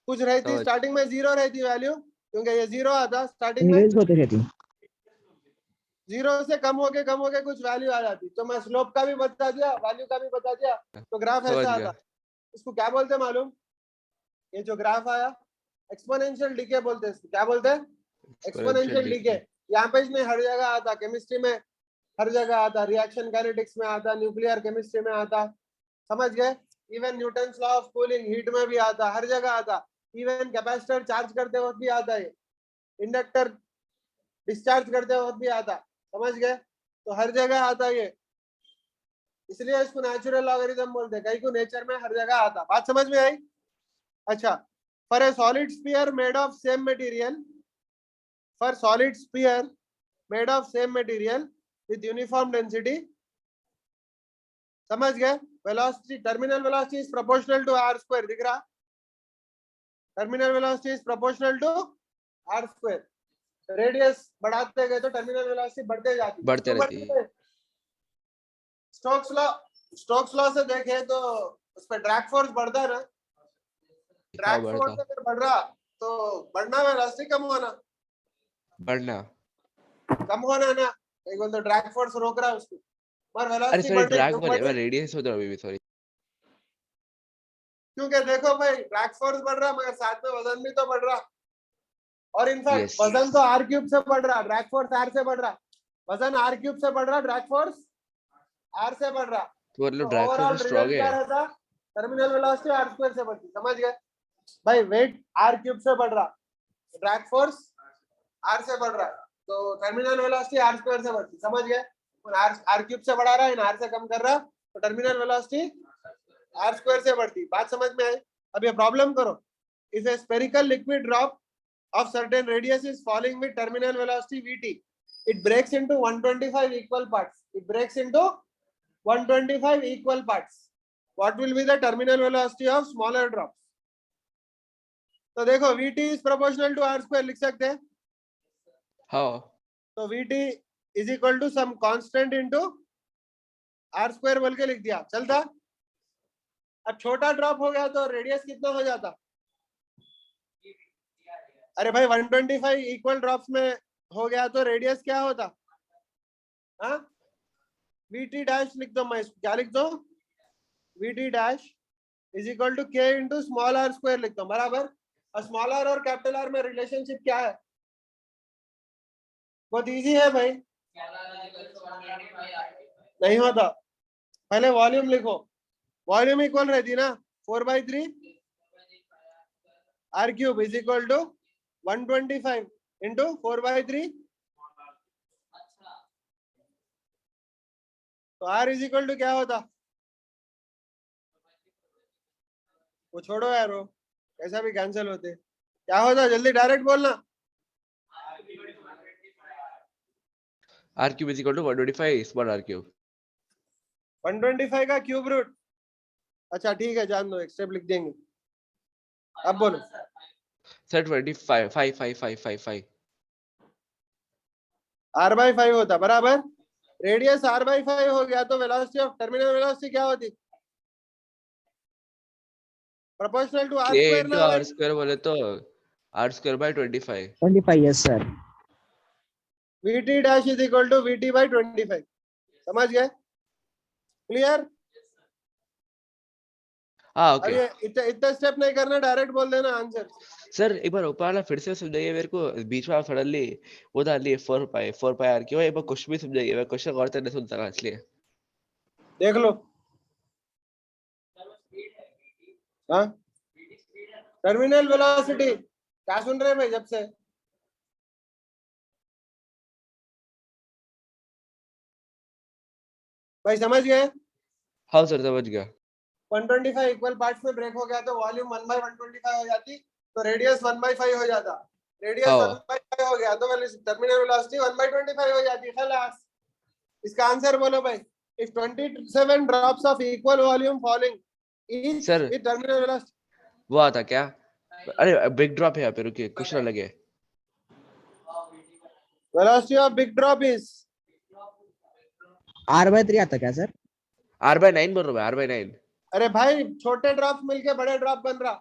Speaker 1: कुछ रहती,
Speaker 2: समझ।
Speaker 1: स्टार्टिंग में जीरो रहती वैल्यू, क्योंकि ये जीरो आता स्टार्टिंग में,
Speaker 3: इमेज होते रहती।
Speaker 1: जीरो से कम होके कुछ वैल्यू आ जाती, तो मैं स्लोप का भी बता दिया वैल्यू का भी बता दिया, तो ग्राफ
Speaker 2: समझ
Speaker 1: ऐसा
Speaker 2: गया।
Speaker 1: आता। इसको क्या बोलते मालूम, ये जो ग्राफ आया एक्सपोनेंशियल डीके बोलते हैं इसको, क्या बोलते हैं, एक्सपोनेंशियल डीके। यहाँ पे इसमें हर जगह आता, केमिस्ट्री में हर जगह आता, रिएक्शन काइनेटिक्स में आता, न्यूक्लियर केमिस्ट्री में आता, समझ गए, even Newton's law of cooling heat में भी आता, हर जगह आता, इवन कैपेसिटर चार्ज करते वक्त भी आता है, इंडक्टर डिस्चार्ज करते वक्त भी आता, समझ गए, तो हर जगह आता ये, इसलिए इसको नेचुरल लॉगरिथम बोलते हैं, कहीं को नेचर में हर जगह आता। बात समझ में आई। अच्छा, for a solid sphere made of same material, for solid sphere made of same material with uniform density, समझ गए, velocity terminal velocity is proportional to r square, दिख रहा, terminal velocity is proportional to r square, radius बढ़ाते गए तो terminal velocity बढ़ते जाती,
Speaker 2: बढ़ते रहती है।
Speaker 1: स्टोक्स लॉ से देखे तो उस पर ड्रैग फोर्स बढ़ता है ना,
Speaker 2: हाँ
Speaker 1: ड्रैग फोर्स
Speaker 2: बढ़ता।
Speaker 1: अगर बढ़ रहा तो बढ़ना वेलोसिटी कम होना,
Speaker 2: बढ़ना।
Speaker 1: कम होना ना, एक बोलते ड्रैग फोर्स रोक रहा है उसको, पर
Speaker 2: अरे
Speaker 1: वेलोसिटी
Speaker 2: सॉरी
Speaker 1: बढ़ रही,
Speaker 2: ड्रैग
Speaker 1: क्यों
Speaker 2: बोले,
Speaker 1: बढ़
Speaker 2: मैं
Speaker 1: रही,
Speaker 2: रेडियस सोच रहा हूँ अभी, सॉरी।
Speaker 1: क्योंकि देखो भाई ड्रैग फोर्स बढ़ रहा मगर साथ में वजन भी तो बढ़ रहा, और इनफैक्ट
Speaker 2: यस
Speaker 1: वजन तो आर क्यूब से बढ़ रहा, ड्रैग फोर्स आर से बढ़ रहा, वजन आर क्यूब से बढ़ रहा, ड्रैग फोर्स आर से बढ़ रहा,
Speaker 2: तो
Speaker 1: तो
Speaker 2: मतलब drag
Speaker 1: overall
Speaker 2: force strong
Speaker 1: result क्या
Speaker 2: है।
Speaker 1: रहता, टर्मिनल वेलोसिटी आर स्क्वायर से बढ़ती, समझ गए भाई, वेट आर क्यूब से बढ़ रहा, ड्रैग फोर्स आर से बढ़ रहा है, तो टर्मिनल वेलोसिटी आर स्क्वायर से बढ़ती, समझ गए, आर क्यूब से बढ़ा रहा है, आर से कम कर रहा, तो टर्मिनल वेलोसिटी आर स्क्वायर से बढ़ती। बात समझ में आई? अब ये प्रॉब्लम करो। If A spherical liquid drop of certain radius is falling with terminal velocity vt, it breaks into 125 equal parts. It breaks into 125 equal parts. What will be the terminal velocity of smaller drops? तो देखो vt is proportional to r square लिख सकते हैं।
Speaker 2: हाँ
Speaker 1: तो vt is equal to some constant into r square बोल के लिख दिया, चलता। अब छोटा ड्रॉप हो गया तो रेडियस कितना हो जाता? अरे भाई 125 इक्वल ड्रॉप्स में हो गया तो रेडियस क्या होता? हाँ, वीटी डैश लिख दो। मैं क्या लिख दो? VT dash is equal to k into small r square लिख दो, बराबर। और स्मॉल आर और कैपिटल आर में रिलेशनशिप क्या है? बहुत इजी है भाई। नहीं होता, पहले वॉल्यूम लिखो। वॉल्यूम इक्वल रहती ना 4/3 r cube is equal to 125 into 4/3। तो आर इज इक्वल टू क्या होता? वो छोड़ो यार, वो कैसा भी कैंसिल होते। क्या होता? जल्दी डायरेक्ट बोलना।
Speaker 2: R cube is equal to 125 small r cube.
Speaker 1: 125 का क्यूब रूट। अच्छा ठीक है, जान दो, एक स्टेप लिख देंगे। अब बोलो।
Speaker 2: सर 25 5 5 5 5 5
Speaker 1: r/5 होता, बराबर। रेडियस r/5 हो गया तो वेलोसिटी ऑफ टर्मिनल वेलोसिटी क्या होती? Proportional to r
Speaker 2: k
Speaker 1: square
Speaker 2: into
Speaker 1: ना
Speaker 2: r
Speaker 1: भाई।
Speaker 2: square बोले तो r square by 25।
Speaker 3: 25, yes sir.
Speaker 1: vt dash is equal to vt by 25। समझ गए? क्लियर?
Speaker 2: हाँ
Speaker 1: अब
Speaker 2: ओके
Speaker 1: ये इतना स्टेप नहीं करना, डायरेक्ट बोल देना आंसर।
Speaker 2: सर। एक बार ऊपर वाला फिर से समझाइए मेरे को, बीच में आप सडनली वो डाल लिए 4 पाई आर क्यों। एक बार क्वेश्चन भी समझाइए, मैं क्वेश्चन और तरह सुनता रहा इसलिए।
Speaker 1: देख लो। हाँ, टर्मिनल वेलोसिटी क्या सुन रहे हैं भाई जब से? भाई समझ गए?
Speaker 2: हाँ सर समझ गया।
Speaker 1: 125 इक्वल पार्ट्स में ब्रेक हो गया तो वॉल्यूम 1/125 हो जाती, तो रेडियस 1/5 हो जाता। रेडियस
Speaker 2: हाँ
Speaker 1: 1/5 हो गया तो टर्मिनल वेलोसिटी 1/25 हो जाती। खलास। इसका आंसर बोलो भाई। If 27 drops of equal volume falling each
Speaker 2: sir
Speaker 1: with terminal velocity.
Speaker 2: वो आता क्या? अरे बिग ड्रॉप है यहाँ पे, रुकिए क्वेश्चन अलग है।
Speaker 1: Velocity of big drop is
Speaker 3: R/3 आता क्या सर?
Speaker 2: r/9 बोल रहा हूँ, r/9।
Speaker 1: अरे भाई छोटे ड्रॉप मिलके बड़े ड्रॉप बन रहा।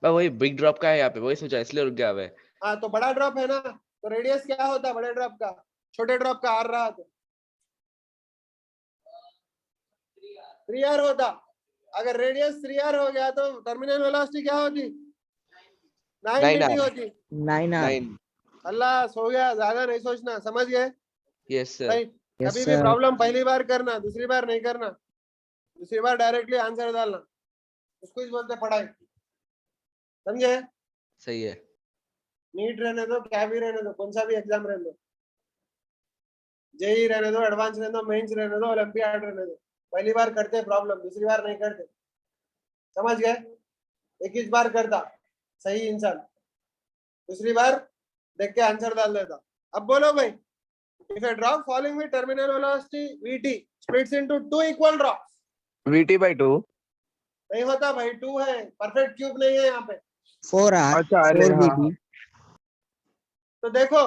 Speaker 2: मैं वही बिग ड्रॉप का है यहाँ पे, वही सोचा इसलिए रुक गया मैं।
Speaker 1: हाँ तो बड़ा ड्रॉप है ना, तो रेडियस क्या होता है बड़े ड्रॉप का? छोटे ड्रॉप का आर रहा तो 3r होता। अगर रेडियस 3r हो गया तो टर्मिनल वेलोसिटी क्या होती? 9dt होती।
Speaker 3: 9R.
Speaker 2: 9
Speaker 1: अल्लाह सो गया, ज्यादा नहीं सोचना। समझ गए
Speaker 2: यस सर।
Speaker 1: भाई?
Speaker 3: Yes
Speaker 1: कभी भी
Speaker 3: sir.
Speaker 1: प्रॉब्लम पहली बार करना, दूसरी बार नहीं करना। दूसरी बार डायरेक्टली आंसर डालना, उसको ही बोलते पढ़ाई। समझे?
Speaker 2: सही है।
Speaker 1: नीट रहने दो, क्या भी रहने दो, कौन सा भी एग्जाम रहने दो, जेई रहने दो, एडवांस रहने दो, मेंस रहने दो, ओलंपियाड रहने दो, पहली बार करते प्रॉब्लम, दूसरी बार नहीं करते। समझ गए? एक ही बार करता सही इंसान, दूसरी बार देख के आंसर डाल देता। अब बोलो भाई। If A drop falling with terminal velocity vt splits into two equal drops।
Speaker 4: VT by 2।
Speaker 1: नहीं होता भाई, 2 है, परफेक्ट क्यूब नहीं है यहाँ पे।
Speaker 3: 4R.
Speaker 4: अच्छा अरे
Speaker 3: 4
Speaker 4: हाँ
Speaker 3: VT.
Speaker 1: तो देखो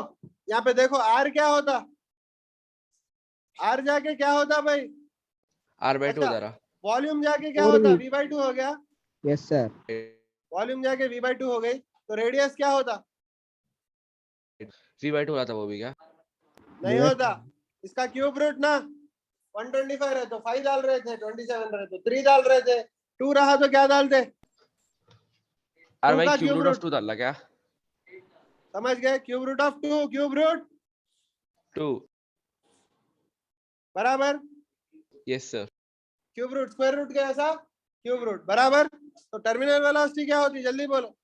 Speaker 1: यहाँ पे देखो, आर क्या होता? आर जाके क्या होता भाई?
Speaker 2: r/2 हो
Speaker 1: अच्छा,
Speaker 2: जा रहा।
Speaker 1: वॉल्यूम जाके क्या
Speaker 3: 4
Speaker 1: होता?
Speaker 3: V.
Speaker 1: v/2 हो गया।
Speaker 3: Yes sir.
Speaker 1: वॉल्यूम जाके v/2 हो गई तो रेडियस क्या होता?
Speaker 2: v/2 हो रहा था वो भी क्या?
Speaker 1: नहीं
Speaker 3: Yes.
Speaker 1: होता। इसका क्यूब रूट ना 125 रहे तो 5 डाल रहे थे, 27 रहे तो 3 डाल रहे थे, 2 रहा तो क्या डालते?
Speaker 2: अरे
Speaker 1: 2
Speaker 2: भाई
Speaker 1: का
Speaker 2: cube
Speaker 1: cube
Speaker 2: root of
Speaker 1: root.
Speaker 2: 2 डालना क्या?
Speaker 1: समझ गए? Cube root of 2, cube root
Speaker 2: 2
Speaker 1: बराबर
Speaker 2: yes sir.
Speaker 1: Cube root square root के ऐसा क्यूब रूट बराबर। तो टर्मिनल वेलोसिटी क्या होती? जल्दी बोलो।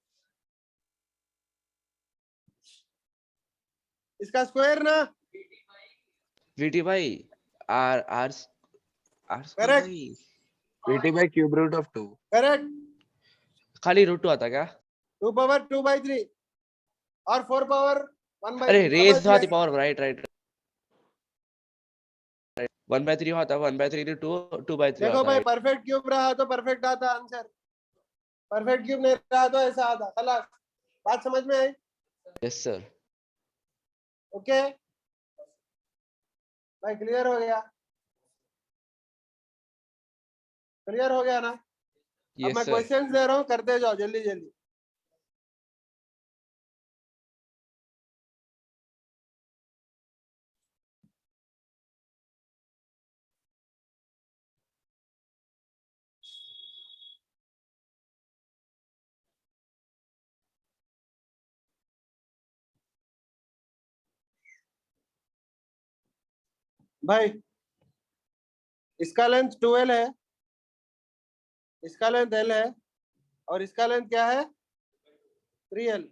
Speaker 1: इसका स्क्वायर ना।
Speaker 2: vt भाई r r r square
Speaker 1: correct.
Speaker 2: भाई।
Speaker 4: VT by cube root of 2.
Speaker 1: Correct,
Speaker 2: खाली रूट 2 आता क्या?
Speaker 1: 2 पावर 2/3 और 4 पावर 1/3
Speaker 2: अरे
Speaker 1: समझ
Speaker 2: रेज
Speaker 1: गए?
Speaker 2: आती पावर, राइट राइट 1/3 होता, 1/3 2 2/3
Speaker 1: देखो
Speaker 2: होता
Speaker 1: भाई,
Speaker 2: है।
Speaker 1: परफेक्ट क्यूब रहा तो परफेक्ट आता आंसर, परफेक्ट क्यूब नहीं रहा तो ऐसा आता। खलास, बात समझ में आई?
Speaker 2: Yes sir.
Speaker 1: ओके भाई, क्लियर हो गया? क्लियर हो गया ना? अब
Speaker 2: यस
Speaker 1: मैं
Speaker 2: सर।
Speaker 1: क्वेश्चंस दे रहा हूँ, करते जाओ जल्दी जल्दी। भाई इसका लेंथ 12 है, इसका लेंथ L है, और इसका लेंथ क्या है? 3L,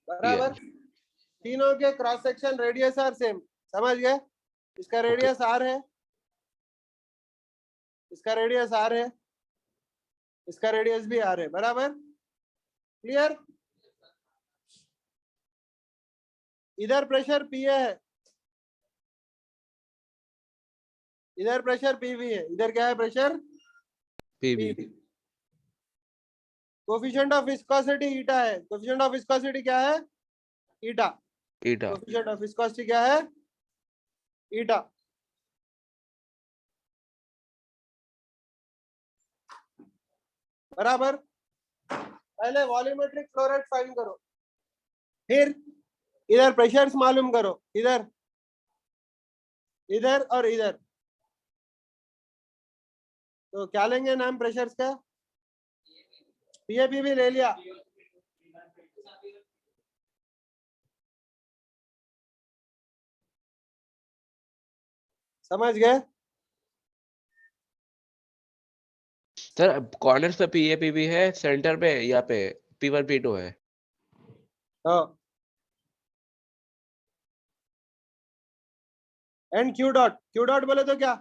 Speaker 1: बराबर। तीनों के cross section radius r same, समझ गए? इसका रेडियस R है, इसका रेडियस R है, इसका रेडियस भी R है, बराबर। क्लियर? इधर प्रेशर PA है, इधर प्रेशर PV है, इधर क्या है pressure?
Speaker 2: PV.
Speaker 1: PV। Coefficient of viscosity ईटा है, कोफिशिएंट ऑफ विस्कोसिटी क्या है? ईटा।
Speaker 2: ईटा।
Speaker 1: कोफिशिएंट ऑफ विस्कोसिटी क्या है? ईटा। बराबर। पहले वॉल्यूमेट्रिक फ्लो रेट फाइंड करो, फिर इधर प्रेशर्स मालूम करो, इधर, इधर और इधर। तो क्या लेंगे नाम प्रेशर्स का? PAP भी ले लिया। समझ गए?
Speaker 2: सर कॉर्नर्स पे पीए पीवी है, सेंटर पे यहाँ पे P1 P2 है।
Speaker 1: हाँ। And Q dot, Q dot बोले तो क्या?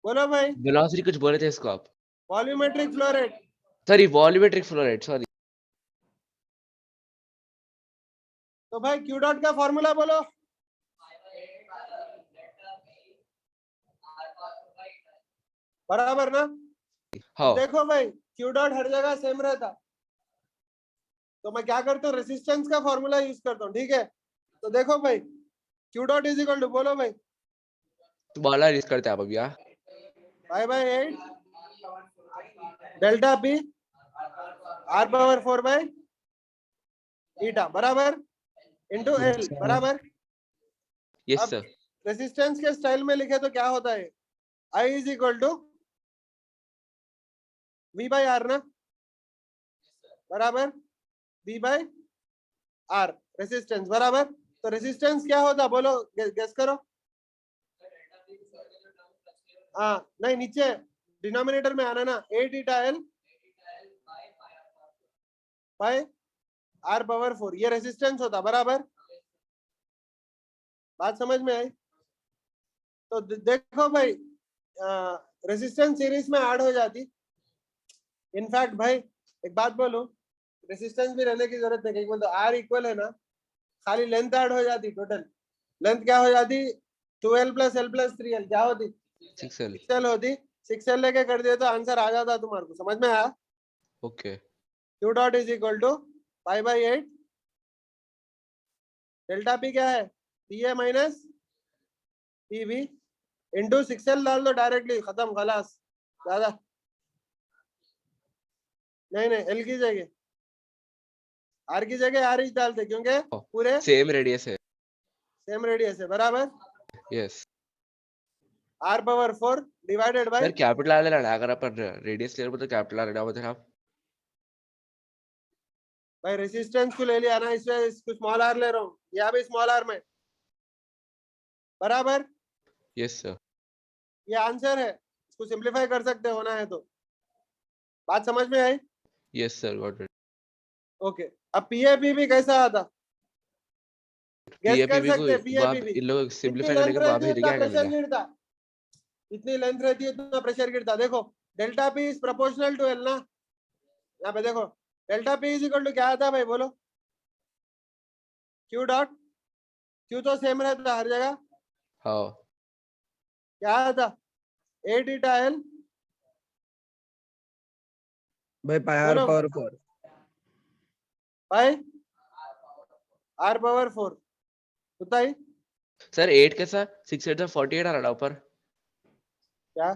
Speaker 1: बोलो भाई।
Speaker 2: वेलोसिटी कुछ बोले थे इसको आप?
Speaker 1: Volumetric flow rate.
Speaker 2: सर ये वॉल्यूमेट्रिक फ्लो रेट, सॉरी।
Speaker 1: तो भाई Q डॉट का फॉर्मूला बोलो। बराबर ना?
Speaker 2: हाँ।
Speaker 1: देखो भाई, Q डॉट हर जगह सेम रहता, तो मैं क्या करता हूँ, रेसिस्टेंस का फॉर्मूला यूज करता हूँ, ठीक है? तो देखो भाई, Q dot is equal to, बोलो भाई,
Speaker 2: तो वाला यूज करते हैं आप अभी? यहाँ
Speaker 1: 5/8 डेल्टा P R⁴ ईटा, बराबर, इंटू
Speaker 3: Yes,
Speaker 1: L,
Speaker 3: sir.
Speaker 1: बराबर।
Speaker 2: यस
Speaker 1: अब
Speaker 2: सर।
Speaker 1: रेसिस्टेंस के स्टाइल में लिखे तो क्या होता है? I is equal to V/R ना, बराबर, V/R रेसिस्टेंस, बराबर। तो रेसिस्टेंस क्या होता, बोलो, गेस करो। हाँ नहीं, नीचे डिनोमिनेटर में आना ना, 8 ईटा L बाय R⁴, ये रेसिस्टेंस होता, बराबर। बात समझ में आई? तो देखो भाई, रेसिस्टेंस सीरीज में ऐड हो जाती। इनफैक्ट भाई एक बात बोलो, रेसिस्टेंस भी रहने की जरूरत नहीं, बोल तो R इक्वल है ना, खाली लेंथ ऐड हो जाती, टोटल लेंथ क्या हो जाती? 2L + L + 3L क्या होती?
Speaker 2: 6L।
Speaker 1: 6L होती। 6L लेके कर दिए तो आंसर आ जाता तुम्हारे को, समझ में आया?
Speaker 2: Okay.
Speaker 1: Q dot is equal to 5/8 delta P क्या है? PA minus PV into 6L डाल दो डायरेक्टली, खत्म, खलास। ज्यादा नहीं, L की जगह R की जगह R ही डालते, क्योंकि पूरे
Speaker 2: सेम रेडियस है।
Speaker 1: सेम रेडियस है, बराबर।
Speaker 2: Yes.
Speaker 1: R⁴ divided by,
Speaker 2: sir capital R लेना है, अगर अपन रेडियस ले रहे हो तो कैपिटल आर लेना होता है आप।
Speaker 1: भाई रेसिस्टेंस को ले लिया ना, इसमें इसको स्मॉल r ले रहा हूँ, यहाँ भी स्मॉल r में, बराबर।
Speaker 2: Yes sir.
Speaker 1: ये आंसर है, इसको सिंपलीफाई कर सकते हो ना है तो। बात समझ में आई?
Speaker 2: Yes sir, got it.
Speaker 1: Okay, अब PAPB कैसा आता? गेस कर
Speaker 2: पीएपीवी को
Speaker 1: सकते हैं?
Speaker 2: वहां पे
Speaker 1: PAPB
Speaker 2: इन लोग
Speaker 1: जितनी
Speaker 2: सिंपलीफाई करने
Speaker 1: लेंथ
Speaker 2: के वहां
Speaker 1: रहती
Speaker 2: पे
Speaker 1: उतना
Speaker 2: लिखा क्या
Speaker 1: प्रेशर
Speaker 2: मिला?
Speaker 1: गिरता। जितनी लेंथ रहती है उतना प्रेशर गिरता। देखो delta p is proportional to l ना, यहाँ पे देखो delta p is equal to क्या आता है भाई बोलो, क्यू डॉट, क्यू तो सेम रहता है हर जगह,
Speaker 2: हाँ
Speaker 1: क्या आता, ए थीटा एल
Speaker 4: भाई पाई आर
Speaker 1: बोलो
Speaker 4: पावर 4
Speaker 1: बाय आर पावर 4 होता ही
Speaker 2: सर 8 कैसा, 6 8 48 आ रहा ऊपर,
Speaker 1: क्या,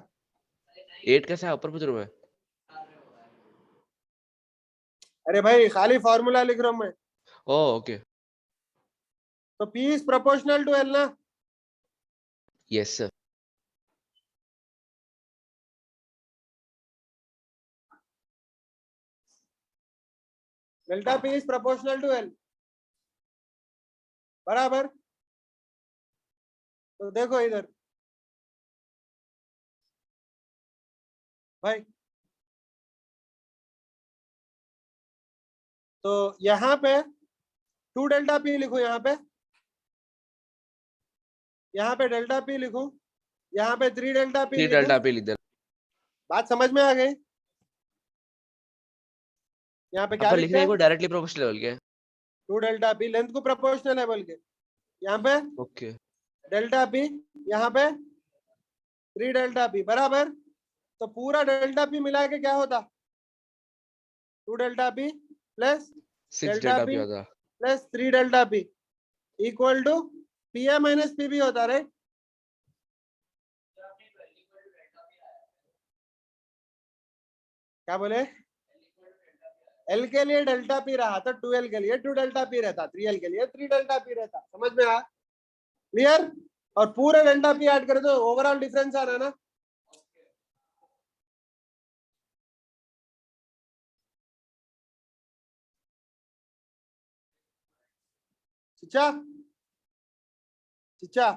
Speaker 2: 8 कैसा है ऊपर पूछ रहा हूँ मैं।
Speaker 1: अरे भाई खाली फॉर्मूला लिख रहा हूँ मैं।
Speaker 2: ओ ओके,
Speaker 1: तो P is proportional to L ना,
Speaker 2: yes sir.
Speaker 1: Delta P is proportional to L बराबर। तो देखो इधर भाई, तो यहाँ पे 2 डेल्टा P लिखो, यहाँ पे डेल्टा P लिखो, यहाँ पे 3 डेल्टा P
Speaker 2: 3
Speaker 1: लिखो।
Speaker 2: डेल्टा पे लिख दे,
Speaker 1: बात समझ में आ गई। यहाँ पे क्या
Speaker 2: अपन लिख
Speaker 1: लिखते
Speaker 2: रहे
Speaker 1: हैं,
Speaker 2: हैं को डायरेक्टली प्रोपोर्शनल बोल के।
Speaker 1: 2 डेल्टा P लेंथ को प्रोपोर्शनल है बोल के, यहाँ पे
Speaker 2: ओके
Speaker 1: डेल्टा P, यहाँ पे 3 डेल्टा P बराबर। तो पूरा डेल्टा P मिला के क्या होता, 2 delta P plus
Speaker 2: 6
Speaker 1: delta
Speaker 2: delta
Speaker 1: P
Speaker 2: पे होता।
Speaker 1: Plus 3 delta P equal to PA minus PB होता राइट। क्या बोले, L के लिए डेल्टा P रहा तो 2L के लिए 2 डेल्टा P रहता, 3L के लिए 3 डेल्टा P रहता। समझ में आ क्लियर। और पूरे डेल्टा P ऐड करे तो ओवरऑल डिफरेंस आ रहा है ना। चिचा चिचा,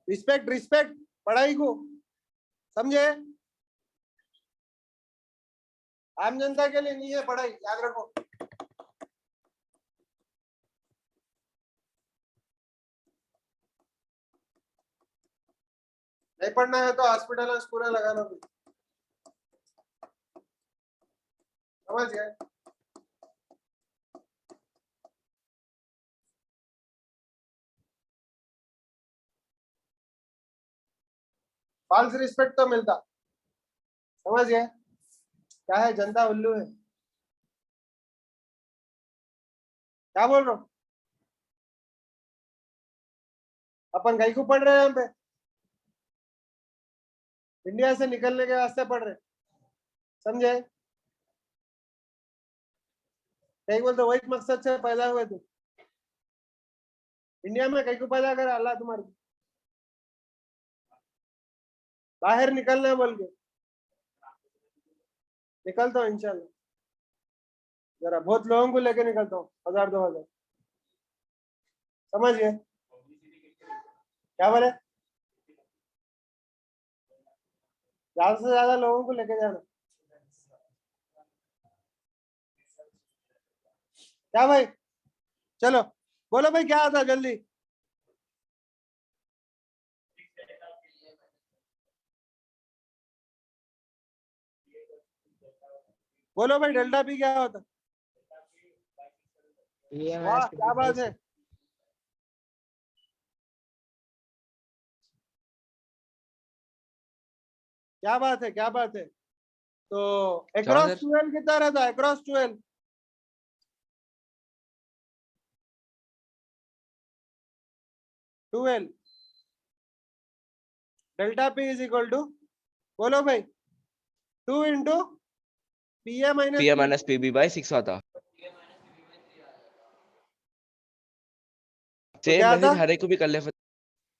Speaker 1: रिस्पेक्ट रिस्पेक्ट पढ़ाई को, समझे। आम जनता के लिए नहीं है पढ़ाई, याद रखो। नहीं पढ़ना है तो हॉस्पिटल पूरा लगा लो, समझ गए। फॉल्स रिस्पेक्ट तो मिलता, समझ गए। क्या है, जनता उल्लू है, क्या बोल रहा हूँ। अपन कहीं को पढ़ रहे हैं यहाँ पे, इंडिया से निकलने के वास्ते पढ़ रहे, समझे। कहीं बोल तो वही मकसद से पैदा हुए थे इंडिया में, कहीं को पैदा करा अल्लाह तुम्हारे, बाहर निकलना है बोल के निकलता हूँ इंशाल्लाह। जरा बहुत लोगों को लेके निकलता हूँ, 1000 2000, समझ गए। क्या बोले, ज्यादा से ज्यादा लोगों को लेके जाना। क्या भाई, चलो बोलो भाई क्या आता जल्दी। बोलो भाई डेल्टा पी क्या होता। वाह क्या बात है, क्या बात है, क्या बात है। तो अक्रॉस
Speaker 2: सर?
Speaker 1: 12 कितना रहता है, across 12 12 delta p is equal to, बोलो भाई 2 into p A minus
Speaker 2: PB by 6 आता।
Speaker 1: तो
Speaker 2: सेम
Speaker 1: क्या
Speaker 2: मैसेज
Speaker 1: आता,
Speaker 2: हर एक को भी कर ले,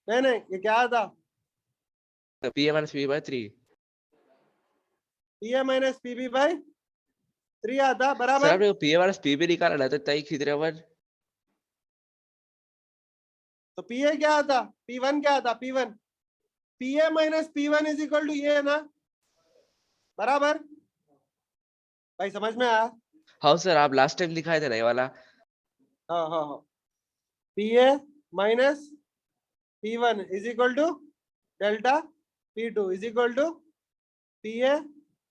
Speaker 1: नहीं ये क्या आता,
Speaker 2: PA minus PB by 3।
Speaker 1: P A minus PB by 3 आता
Speaker 2: सर
Speaker 1: बराबर।
Speaker 2: आपने पीए माइनस पीबी निकाला तो तय खींच रहे अपन।
Speaker 1: तो पी ए क्या आता, P1 क्या आता, P1 p A minus P1 is equal to ये ना, बराबर। भाई समझ में आया।
Speaker 2: हाँ सर, आप लास्ट टाइम दिखाए थे ना ये वाला।
Speaker 1: हाँ हाँ हाँ, p A minus P1 is equal to delta P2 is equal to PA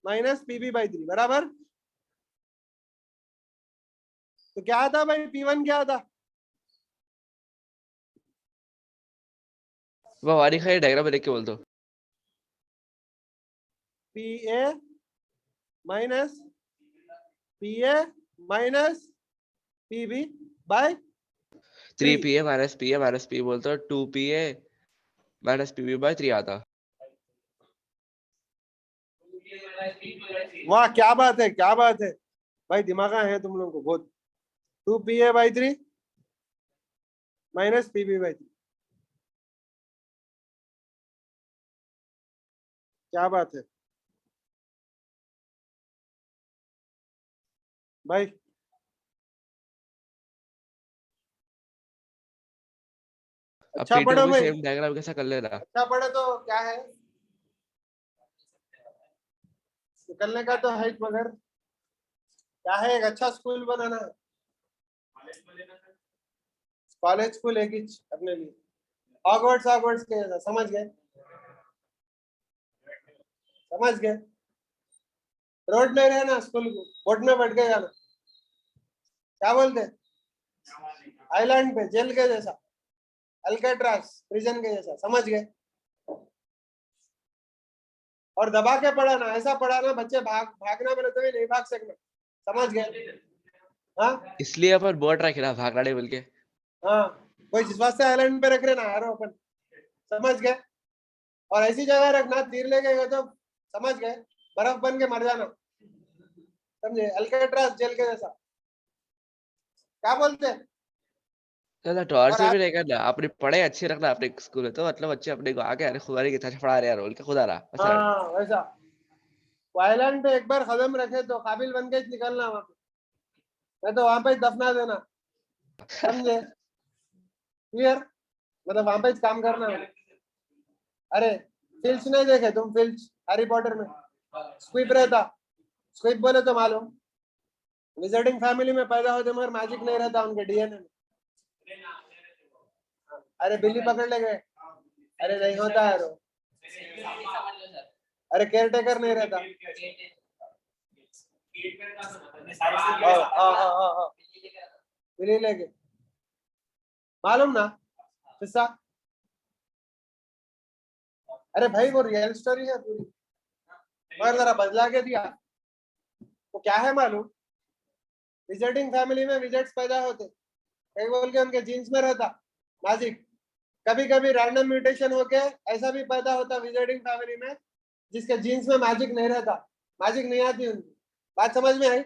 Speaker 1: minus PB by 3 बराबर। तो क्या आता भाई, P1 क्या आता?
Speaker 2: वो हमारी खाली डायग्राम में देख के बोल दो।
Speaker 1: PA minus PA minus PB by
Speaker 2: 3PA minus P बोलते हो 2PA माइनस PB बाय 3 आता।
Speaker 1: वाह क्या बात है, क्या बात है भाई, दिमाग है तुम लोगों को बहुत। 2PA by 3 minus PB by 3, क्या बात है भाई। अच्छा
Speaker 2: P2
Speaker 1: पढ़ो
Speaker 2: भी
Speaker 1: भाई,
Speaker 2: सेम डायग्राम कैसा कर लेना।
Speaker 1: अच्छा पढ़ो तो क्या है, निकलने का तो है ही, मगर क्या है, एक अच्छा स्कूल बनाना है। कॉलेज स्कूल एक ही अपने लिए, हॉगवर्ट्स के जैसा, समझ गए, समझ गए। रोड नहीं रहना स्कूल को, बोट में बैठ के जाना, क्या बोलते हैं, आइलैंड पे जेल के जैसा, अल्काट्राज प्रिजन के जैसा, समझ गए। और दबा के पढ़ाना, ऐसा पढ़ाना बच्चे भागना मिले तो भी नहीं भाग सकना, समझ गए। हाँ
Speaker 2: इसलिए अपन बोर्ड रखे ना भागना नहीं बोल के।
Speaker 1: हाँ, कोई जिस वास्ते आइलैंड पे रख रहे ना यारो अपन, समझ गए। और ऐसी जगह रखना, तीर ले गए तो समझ गए, बर्फ बन के मर जाना, समझे, अल्काट्राज जेल के जैसा, क्या बोलते हैं।
Speaker 2: ज्यादा टॉर्च
Speaker 1: और
Speaker 2: से भी नहीं करना, अपनी पढ़ाई अच्छी रखना अपने स्कूल में, तो मतलब बच्चे अपने को आके अरे खुदा की तरह पढ़ा रहे यार बोल के खुदा रहा ऐसा रहे।
Speaker 1: हाँ वैसा, आइलैंड पे एक बार कदम रखे तो काबिल बन के निकलना वहां पे, मैं तो वहां पे ही दफना देना, समझे, क्लियर, मतलब वहां पे ही काम करना है। अरे फिल्च नहीं देखे तुम, फिल्च हैरी पॉटर में स्क्विब रहता, स्क्विब बोले तो मालूम, विजिटिंग फैमिली में पैदा होते मगर मैजिक नहीं रहता उनके डीएनए में। अरे बिल्ली पकड़ ले गए, अरे नहीं होता है रो, अरे केयर टेकर नहीं रहता। हाँ, बिल्ली लेके, मालूम ना किस्सा। अरे भाई वो रियल स्टोरी है पूरी, मगर जरा बदला के दिया। वो क्या है मालूम, विजिटिंग फैमिली में विजिट्स पैदा होते, कहीं बोल के उनके जीन्स में रहता मैजिक, कभी कभी रैंडम म्यूटेशन होके ऐसा भी पैदा होता विजिटिंग फैमिली में जिसके जीन्स में मैजिक नहीं रहता, मैजिक नहीं आती उनकी, बात समझ में आई।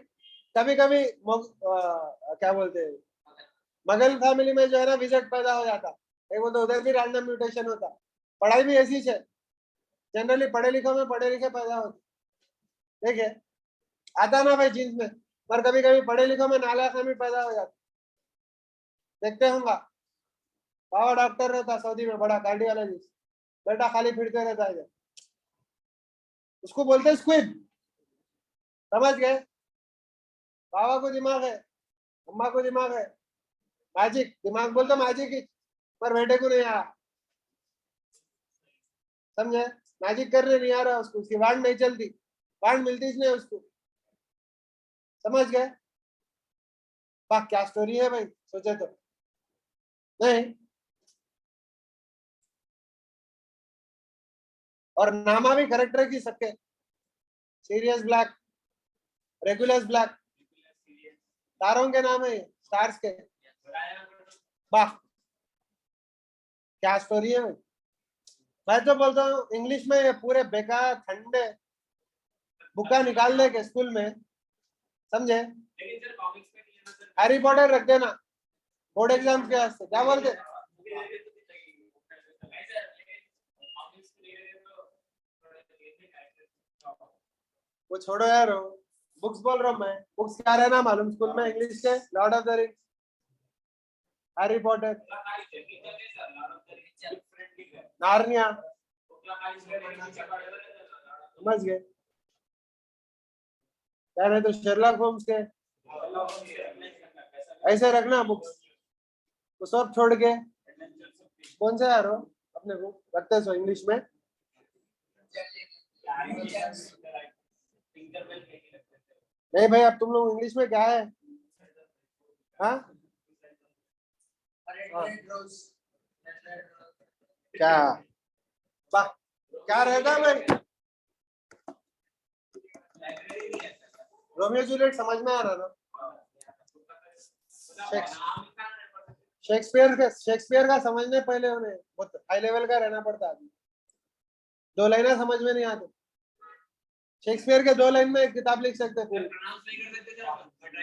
Speaker 1: कभी कभी क्या बोलते हैं, मगल फैमिली में जो है ना विजिट पैदा हो जाता, कहीं बोलते उधर भी रैंडम म्यूटेशन होता। पढ़ाई भी ऐसी है, जनरली पढ़े लिखों में पढ़े लिखे पैदा होते, देखिए आता ना भाई जीन्स में, पर कभी कभी पढ़े लिखों में नालायक में पैदा हो जाता, देखते होंगे। बाबा डॉक्टर रहता सऊदी में, बड़ा कार्डियोलॉजिस्ट, बेटा खाली फिरते रहता है, उसको बोलते स्क्विब, समझ गए। बाबा को दिमाग है, अम्मा को दिमाग है, मैजिक, दिमाग बोलते मैजिक ही, पर बेटे को नहीं आया, समझे, मैजिक करने नहीं आ रहा उसको, उसकी वांड नहीं चलती, वांड मिलती नहीं उसको, समझ गए। वाह क्या स्टोरी है भाई, सोचे तो नहीं। और नामा भी करेक्टर की सबके, सीरियस ब्लैक, रेगुलर ब्लैक, तारों के नाम है, स्टार्स के। वाह क्या स्टोरी है भाई। मैं तो बोलता हूँ इंग्लिश में ये पूरे बेकार ठंडे बुका निकाल दे के स्कूल में, समझे, हैरी पॉटर रख देना बोर्ड एग्जाम के वास्ते, क्या बोलते। वो छोड़ो यार, बुक्स बोल रहा हूँ मैं, बुक्स क्या रहना मालूम स्कूल में इंग्लिश के, Lord of the rings, Harry Potter, Narnia, समझ गए, क्या नहीं तो शेरलॉक होम्स के, ऐसे रखना बुक्स। तो सब छोड़ के कौन सा यार हो अपने को रखते सो इंग्लिश में, नहीं भाई, अब तुम लोग इंग्लिश में क्या है? हाँ क्या वाह, क्या रहता है भाई? रोमियो जूलियट समझ में आ रहा ना? शेक्सपियर का समझने पहले उन्हें बहुत हाई लेवल का रहना पड़ता है। 2 लाइनें समझ में नहीं आती। शेक्सपियर के 2 लाइन में एक किताब लिख सकते हैं।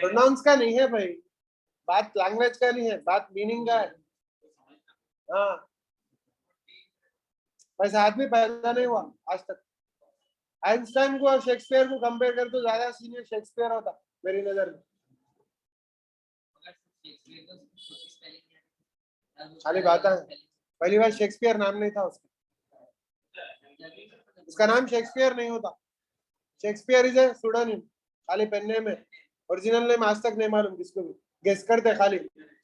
Speaker 1: प्रोनाउंस का नहीं है भाई, बात लैंग्वेज का नहीं है, बात मीनिंग का है। हाँ, वैसे आदमी पैदा नहीं हुआ आज तक। आइंस्टाइन को और शेक्सपियर को कंपेयर कर तो ज्यादा सीनियर शेक्सपियर होता मेरी नजर में। खाली बात है, पहली बार शेक्सपियर नाम नहीं था उसका। उसका नाम शेक्सपियर नहीं होता। शेक्सपियर इज ए सुडोनिम, खाली पेन नेम है। ओरिजिनल नेम आज तक नहीं मालूम किसको भी, गेस करते खाली।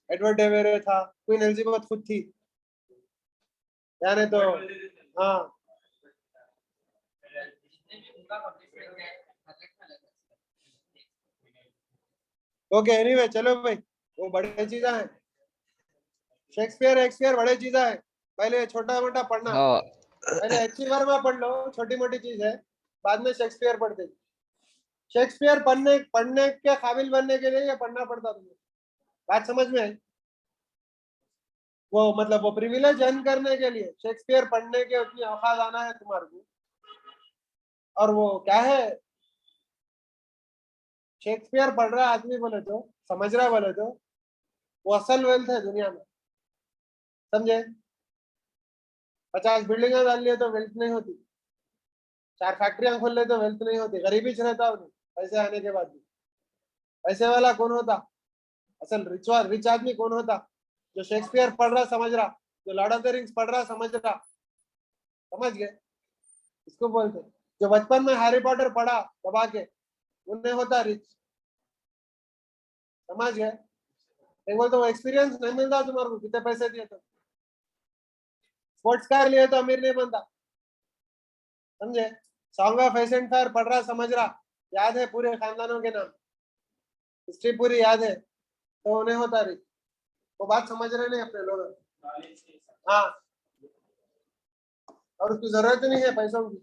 Speaker 1: एडवर्ड डेवेरे था, क्वीन एलिजाबेथ खुद थी, यानी तो हाँ। ओके एनीवे, चलो भाई, वो बड़े चीजें हैं। शेक्सपियर बड़े चीजें हैं। पहले छोटा मोटा पढ़ना,
Speaker 2: हाँ
Speaker 1: पहले अच्छी वर्मा पढ़ लो, छोटी मोटी चीज है, बाद में शेक्सपियर पढ़ते। शेक्सपियर पढ़ने के काबिल बनने के लिए ये पढ़ना पड़ता तुम्हें। बात समझ में आई? वो मतलब वो प्रिविलेज अर्न करने के लिए शेक्सपियर पढ़ने के उतनी औकात आना है तुम्हारे को। और वो क्या है, शेक्सपियर पढ़ रहा आदमी बोले तो, समझ रहा बोले तो, वो असल वेल्थ है दुनिया में, समझे? 50 बिल्डिंग डाल लिए तो वेल्थ नहीं होती, 4 फैक्ट्रियां खोल ले तो वेल्थ नहीं होती, गरीबी च रहता उन्हें पैसे आने के बाद भी। पैसे वाला कौन होता? असल रिच आदमी कौन होता? जो शेक्सपियर पढ़ रहा समझ रहा, जो लॉर्ड ऑफ द रिंग्स पढ़ रहा समझ रहा। समझ गए? इसको बोलते जो बचपन में हैरी पॉटर पढ़ा दबा के, उन्हें होता रिच। समझ गए? एक बोलते वो एक्सपीरियंस नहीं मिलता तुम्हारे को, कितने पैसे दिए तो। स्पोर्ट्स कार लिए तो अमीर नहीं बनता, समझे? Song of ice and fire पढ़ रहा समझ रहा, याद है पूरे खानदानों के नाम, हिस्ट्री पूरी याद है, तो उन्हें होता रिच। वो बात समझ रहे नहीं अपने लोग। हाँ, और उसकी जरूरत नहीं है पैसों की,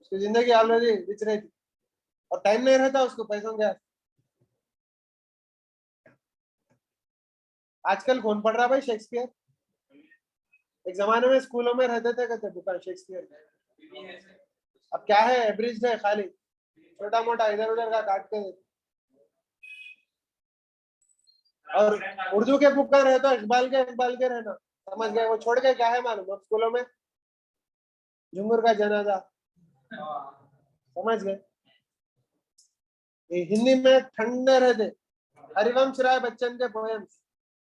Speaker 1: उसकी जिंदगी ऑलरेडी रिच रहती, और टाइम नहीं रहता उसको पैसों का। आजकल कौन पढ़ रहा भाई शेक्सपियर? एक जमाने में स्कूलों में रहते थे कहते दुकान शेक्सपियर। अब क्या है, एवरेज है, खाली छोटा मोटा इधर उधर का काट के। और उर्दू के बुक का रहता इकबाल के रहना, समझ गए? वो छोड़ के क्या है मालूम अब स्कूलों में? झुंगर का जनाजा, समझ गए? हिंदी में ठंडे रहते हरिवंश राय बच्चन के पोएम्स,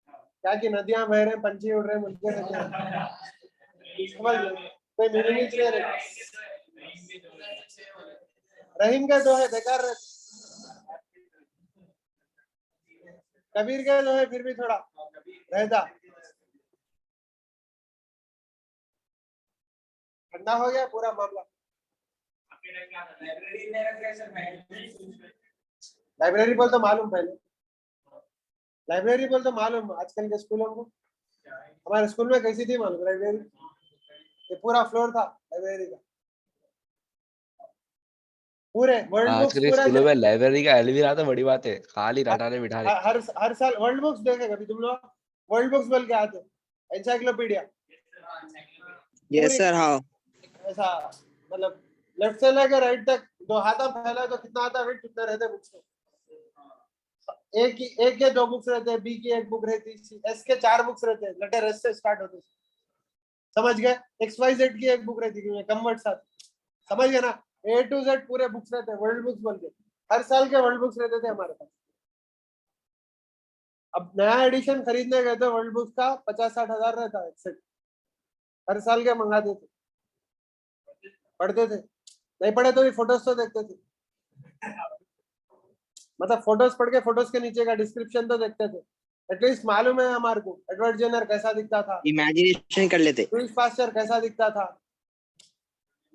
Speaker 1: क्या की नदियां बह रहे, पंछी उड़ रहे, मुझे समझ गए? कोई मीनिंग नहीं रहे। रहीम के दोहे बेकार रहते, कबीर के दोहे फिर भी थोड़ा रहता। ठंडा हो गया पूरा मामला। लाइब्रेरी बोल तो मालूम, पहले लाइब्रेरी बोल तो मालूम आजकल के स्कूलों को। हमारे स्कूल में कैसी थी मालूम लाइब्रेरी? ये पूरा फ्लोर था लाइब्रेरी का, पूरे वर्ल्ड बुक्स
Speaker 2: आजकल के
Speaker 1: पूरा।
Speaker 2: स्कूलों में लाइब्रेरी का एल भी रहा तो बड़ी बात है, खाली रटाने बिठाने।
Speaker 1: हर साल वर्ल्ड बुक्स देखे कभी तुम लोग? वर्ल्ड बुक्स बोल के आते, एनसाइक्लोपीडिया।
Speaker 3: Yes sir, how?
Speaker 1: ऐसा मतलब लेफ्ट से लेकर राइट तक 2 हाथा फैला तो कितना आता वेट, कितने रहते बुक्स में? एक के 2 बुक्स रहते हैं, बी की 1 बुक रहती है, एस के 4 बुक्स रहते हैं, लेटर एस से स्टार्ट होते हैं, समझ गए? XYZ की 1 बुक रहती है, कन्वर्ट साथ, समझ गए ना? A to Z पूरे बुक्स रहते हैं, वर्ल्ड बुक्स बोल के। हर साल के वर्ल्ड बुक्स रहते थे हमारे पास। अब नया एडिशन खरीदने गए तो वर्ल्ड बुक्स का 50-60 हजार रहता है सेट, हर साल के मंगाते थे, पढ़ते थे। नहीं पढ़े तो भी फोटोज तो देखते थे, मतलब फोटोज पढ़ के फोटोज के नीचे का डिस्क्रिप्शन तो देखते थे, एटलीस्ट मालूम है हमारे को एडवर्ड जेनर कैसा दिखता था,
Speaker 3: इमेजिनेशन कर लेते।
Speaker 1: लुईस पास्चर कैसा दिखता था,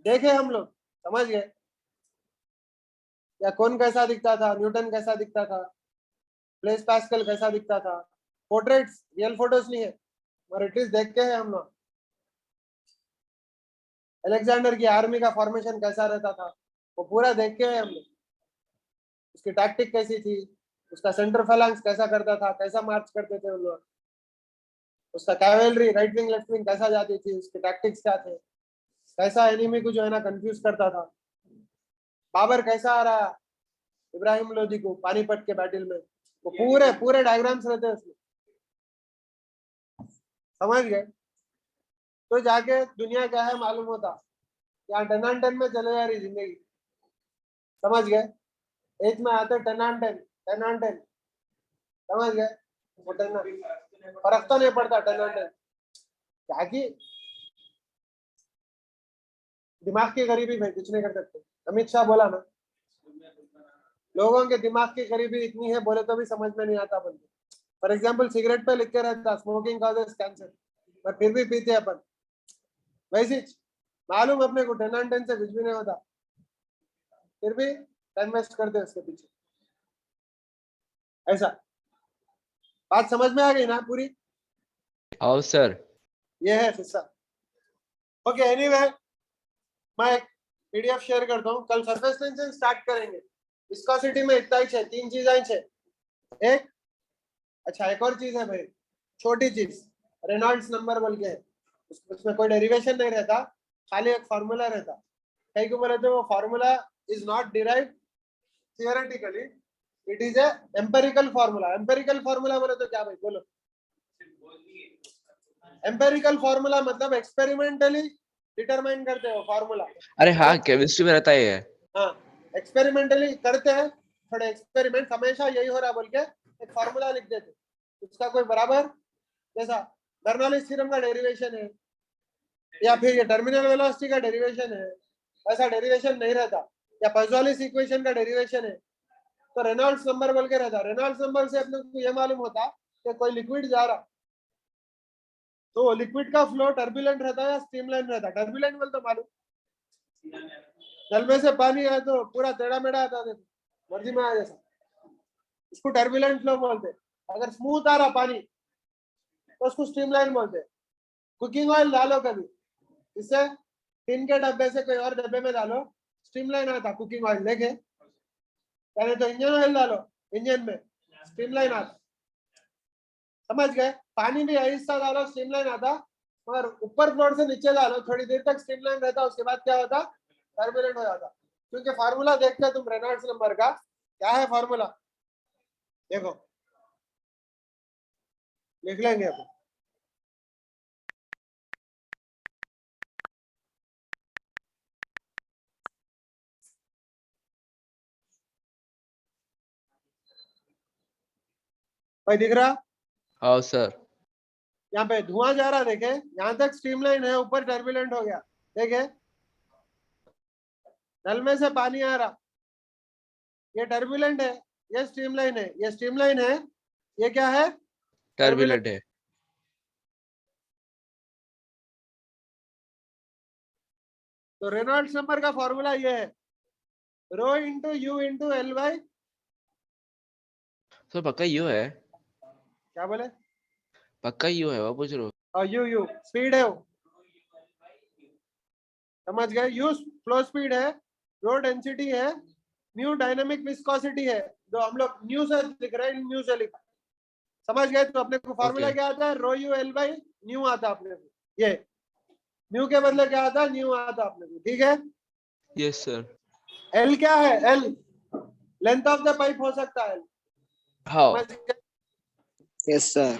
Speaker 1: देखे हम लोग। समझ गए? या कौन कैसा दिखता था, न्यूटन कैसा दिखता था, ब्लेस पास्कल कैसा दिखता था, पोर्ट्रेट्स, रियल फोटोज नहीं है और इट इज देख के है हम लोग। अलेक्जेंडर की आर्मी का फॉर्मेशन कैसा रहता था वो पूरा देख के है हम लोग। उसकी टैक्टिक कैसी थी, उसका सेंटर फैलांक्स कैसा करता था, कैसा मार्च करते थे उन लोग, उसका cavalry right wing left wing कैसा जाती थी, उसके टैक्टिक्स क्या थे, कैसा एनिमी को जो है ना कंफ्यूज करता था, बाबर कैसा आ रहा इब्राहिम लोधी को पानीपत के बैटल में, वो पूरे पूरे डायग्राम्स रहते हैं उसमें। समझ गए? तो जाके दुनिया क्या है मालूम होता। यहाँ 10 on 10 में चले जा रही जिंदगी। समझ गए? 8 में आते 10 on 10, 10 on 10। समझ गए? वो 10 फर्क तो नहीं पड़ता 10 on 10 क्या की दिमाग की गरीबी भाई, कुछ नहीं कर सकते। अमित शाह बोला ना, लोगों के दिमाग की गरीबी इतनी है बोले तो भी समझ में नहीं आता बंदे। फॉर एग्जाम्पल सिगरेट पे लिख के रहता स्मोकिंग कॉजेस कैंसर, पर फिर भी पीते अपन। वैसे मालूम अपने को 10 on 10 से कुछ भी नहीं होता, फिर भी टाइम वेस्ट करते उसके पीछे। ऐसा बात समझ में आ गई ना पूरी?
Speaker 2: हाँ सर।
Speaker 1: ये है किस्सा। ओके एनीवे, मैं एक पीडीएफ शेयर करता हूँ। कल सरफेस टेंशन स्टार्ट करेंगे। विस्कोसिटी में इतना ही है, 3 चीजें है। एक अच्छा एक और चीज है भाई, छोटी चीज, रेनॉल्ड्स नंबर बोल के है। उसमें कोई डेरिवेशन नहीं रहता, खाली एक फॉर्मूला रहता। कहीं को बोले तो वो formula is not derived theoretically, it is a empirical formula. Empirical formula बोले तो क्या भाई बोलो? एम्पेरिकल फॉर्मूला मतलब एक्सपेरिमेंटली डिटरमाइन करते हो फॉर्मूला।
Speaker 2: अरे हाँ, केमिस्ट्री में रहता है।
Speaker 1: हाँ एक्सपेरिमेंटली करते हैं, थोड़े एक्सपेरिमेंट हमेशा यही हो रहा बोल के एक फॉर्मूला लिख देते, उसका कोई बराबर जैसा बर्नौलीज थ्योरम का डेरिवेशन है या फिर ये टर्मिनल वेलोसिटी का डेरिवेशन है, ऐसा डेरिवेशन नहीं रहता। या पाइथागोरस इक्वेशन का डेरिवेशन है तो रेनॉल्ड्स नंबर बोल के रहता। रेनॉल्ड्स नंबर से अपने को ये मालूम होता कि कोई लिक्विड जा रहा तो लिक्विड का फ्लो टर्बुलेंट रहता है या स्ट्रीमलाइन रहता। टर्बुलेंट बोल तो मालूम, जल में से पानी आए तो पूरा टेढ़ा मेढ़ा आता है, मर्जी में आ जैसा, उसको टर्बुलेंट फ्लो बोलते। अगर स्मूथ आ रहा पानी तो उसको स्ट्रीमलाइन बोलते। कुकिंग ऑयल डालो कभी, इससे टिन के डब्बे से कोई और डब्बे में डालो, स्ट्रीमलाइन आता कुकिंग ऑयल देखे। पहले तो इंजन ऑयल डालो इंजन में, स्ट्रीमलाइन आता। समझ गए? पानी भी आहिस्ता डालो स्ट्रीमलाइन आता, और ऊपर फ्लोर से नीचे डालो थोड़ी देर तक स्ट्रीमलाइन रहता, उसके बाद क्या होता? टर्बुलेंट हो जाता। क्योंकि फार्मूला देखते हो तुम रेनॉल्ड्स नंबर का, क्या है फार्मूला देखो, लिख लेंगे अपन। भाई दिख रहा?
Speaker 2: हाँ सर।
Speaker 1: यहाँ पे धुआं जा रहा देखे, यहाँ तक स्ट्रीमलाइन है, ऊपर टर्बुलेंट हो गया देखे। नल में से पानी आ रहा, ये टर्बुलेंट है, ये स्ट्रीमलाइन है, ये स्ट्रीमलाइन है, ये क्या है?
Speaker 2: टर्बुलेंट है।
Speaker 1: तो रेनॉल्ड्स नंबर का फॉर्मूला ये है, rho into U into L by.
Speaker 2: तो पक्का यू है?
Speaker 1: क्या बोले?
Speaker 2: पक्का यू है वो पूछ रहा हूँ।
Speaker 1: और यू स्पीड है वो, समझ गए? यू फ्लो स्पीड है, रो डेंसिटी है, न्यू डायनामिक विस्कोसिटी है, जो हम लोग न्यू से लिख रहे हैं, न्यू से लिखा। समझ गए? तो अपने को फॉर्मूला क्या आता है? रो यू एल बाई न्यू आता अपने को, ये न्यू के बदले क्या आता? न्यू आता अपने को, ठीक है?
Speaker 2: Yes sir.
Speaker 1: एल क्या है? L length of the pipe हो सकता है।
Speaker 2: हाँ।
Speaker 1: समझ गए?
Speaker 3: Yes, sir.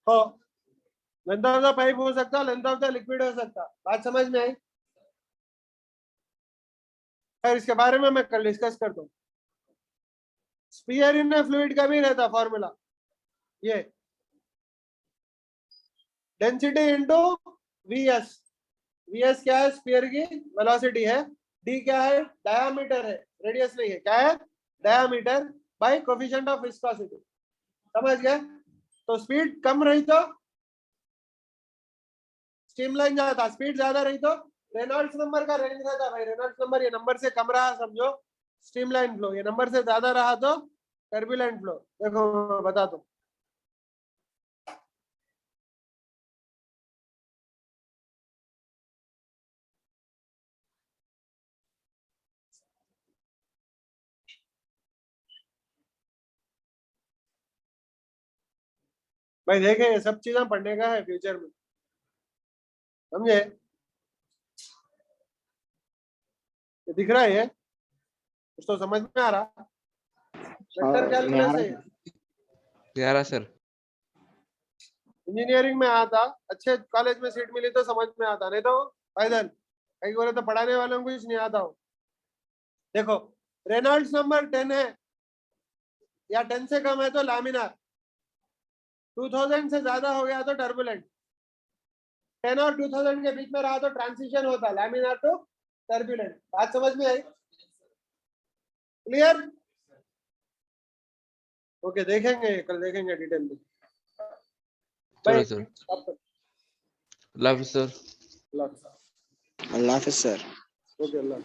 Speaker 1: हो लेंथ ऑफ द पाइप हो सकता, लेंथ ऑफ द लिक्विड हो सकता। बात समझ में आई? फिर इसके बारे में मैं कल डिस्कस करता हूँ। स्फीयर इन फ्लूइड का भी रहता फॉर्मूला, ये डेंसिटी इंटू वीएस। वीएस क्या है? स्फीयर की वेलोसिटी है। डी क्या है? डायामीटर है, रेडियस नहीं है। क्या है? Diameter bye coefficient of viscosity. समझ गए? तो स्पीड कम रही तो स्ट्रीमलाइन जाता, स्पीड ज्यादा रही तो रेनॉल्ड्स नंबर का रेंज रहता भाई। रेनॉल्ड्स नंबर ये नंबर से कम रहा समझो स्ट्रीमलाइन फ्लो, ये नंबर से ज्यादा रहा तो टर्बुलेंट फ्लो। देखो मैं बताता हूँ। भाई देखे ये सब चीजें पढ़ने का है फ्यूचर में, समझे? ये दिख रहा है, ये कुछ तो समझ में आ रहा। वेक्टर कैलकुलस है,
Speaker 2: यारा सर
Speaker 1: इंजीनियरिंग में आता, अच्छे कॉलेज में सीट मिली तो समझ में आता, नहीं तो पैदल कहीं बोले तो पढ़ाने वालों को कुछ नहीं आता हो। देखो रेनॉल्ड्स नंबर 10 है या 10 से कम है तो लामिनार, 2000 से ज्यादा हो गया तो टर्बुलेंट, 10 और 2000 के बीच में रहा तो ट्रांजिशन होता लैमिनार टू टर्बुलेंट। बात समझ में आई? क्लियर? ओके देखेंगे, कल देखेंगे डिटेल में।
Speaker 2: चलो सर, लव सर।
Speaker 1: अल्लाह
Speaker 3: अल्लाह हाफिज सर।
Speaker 1: ओके अल्लाह।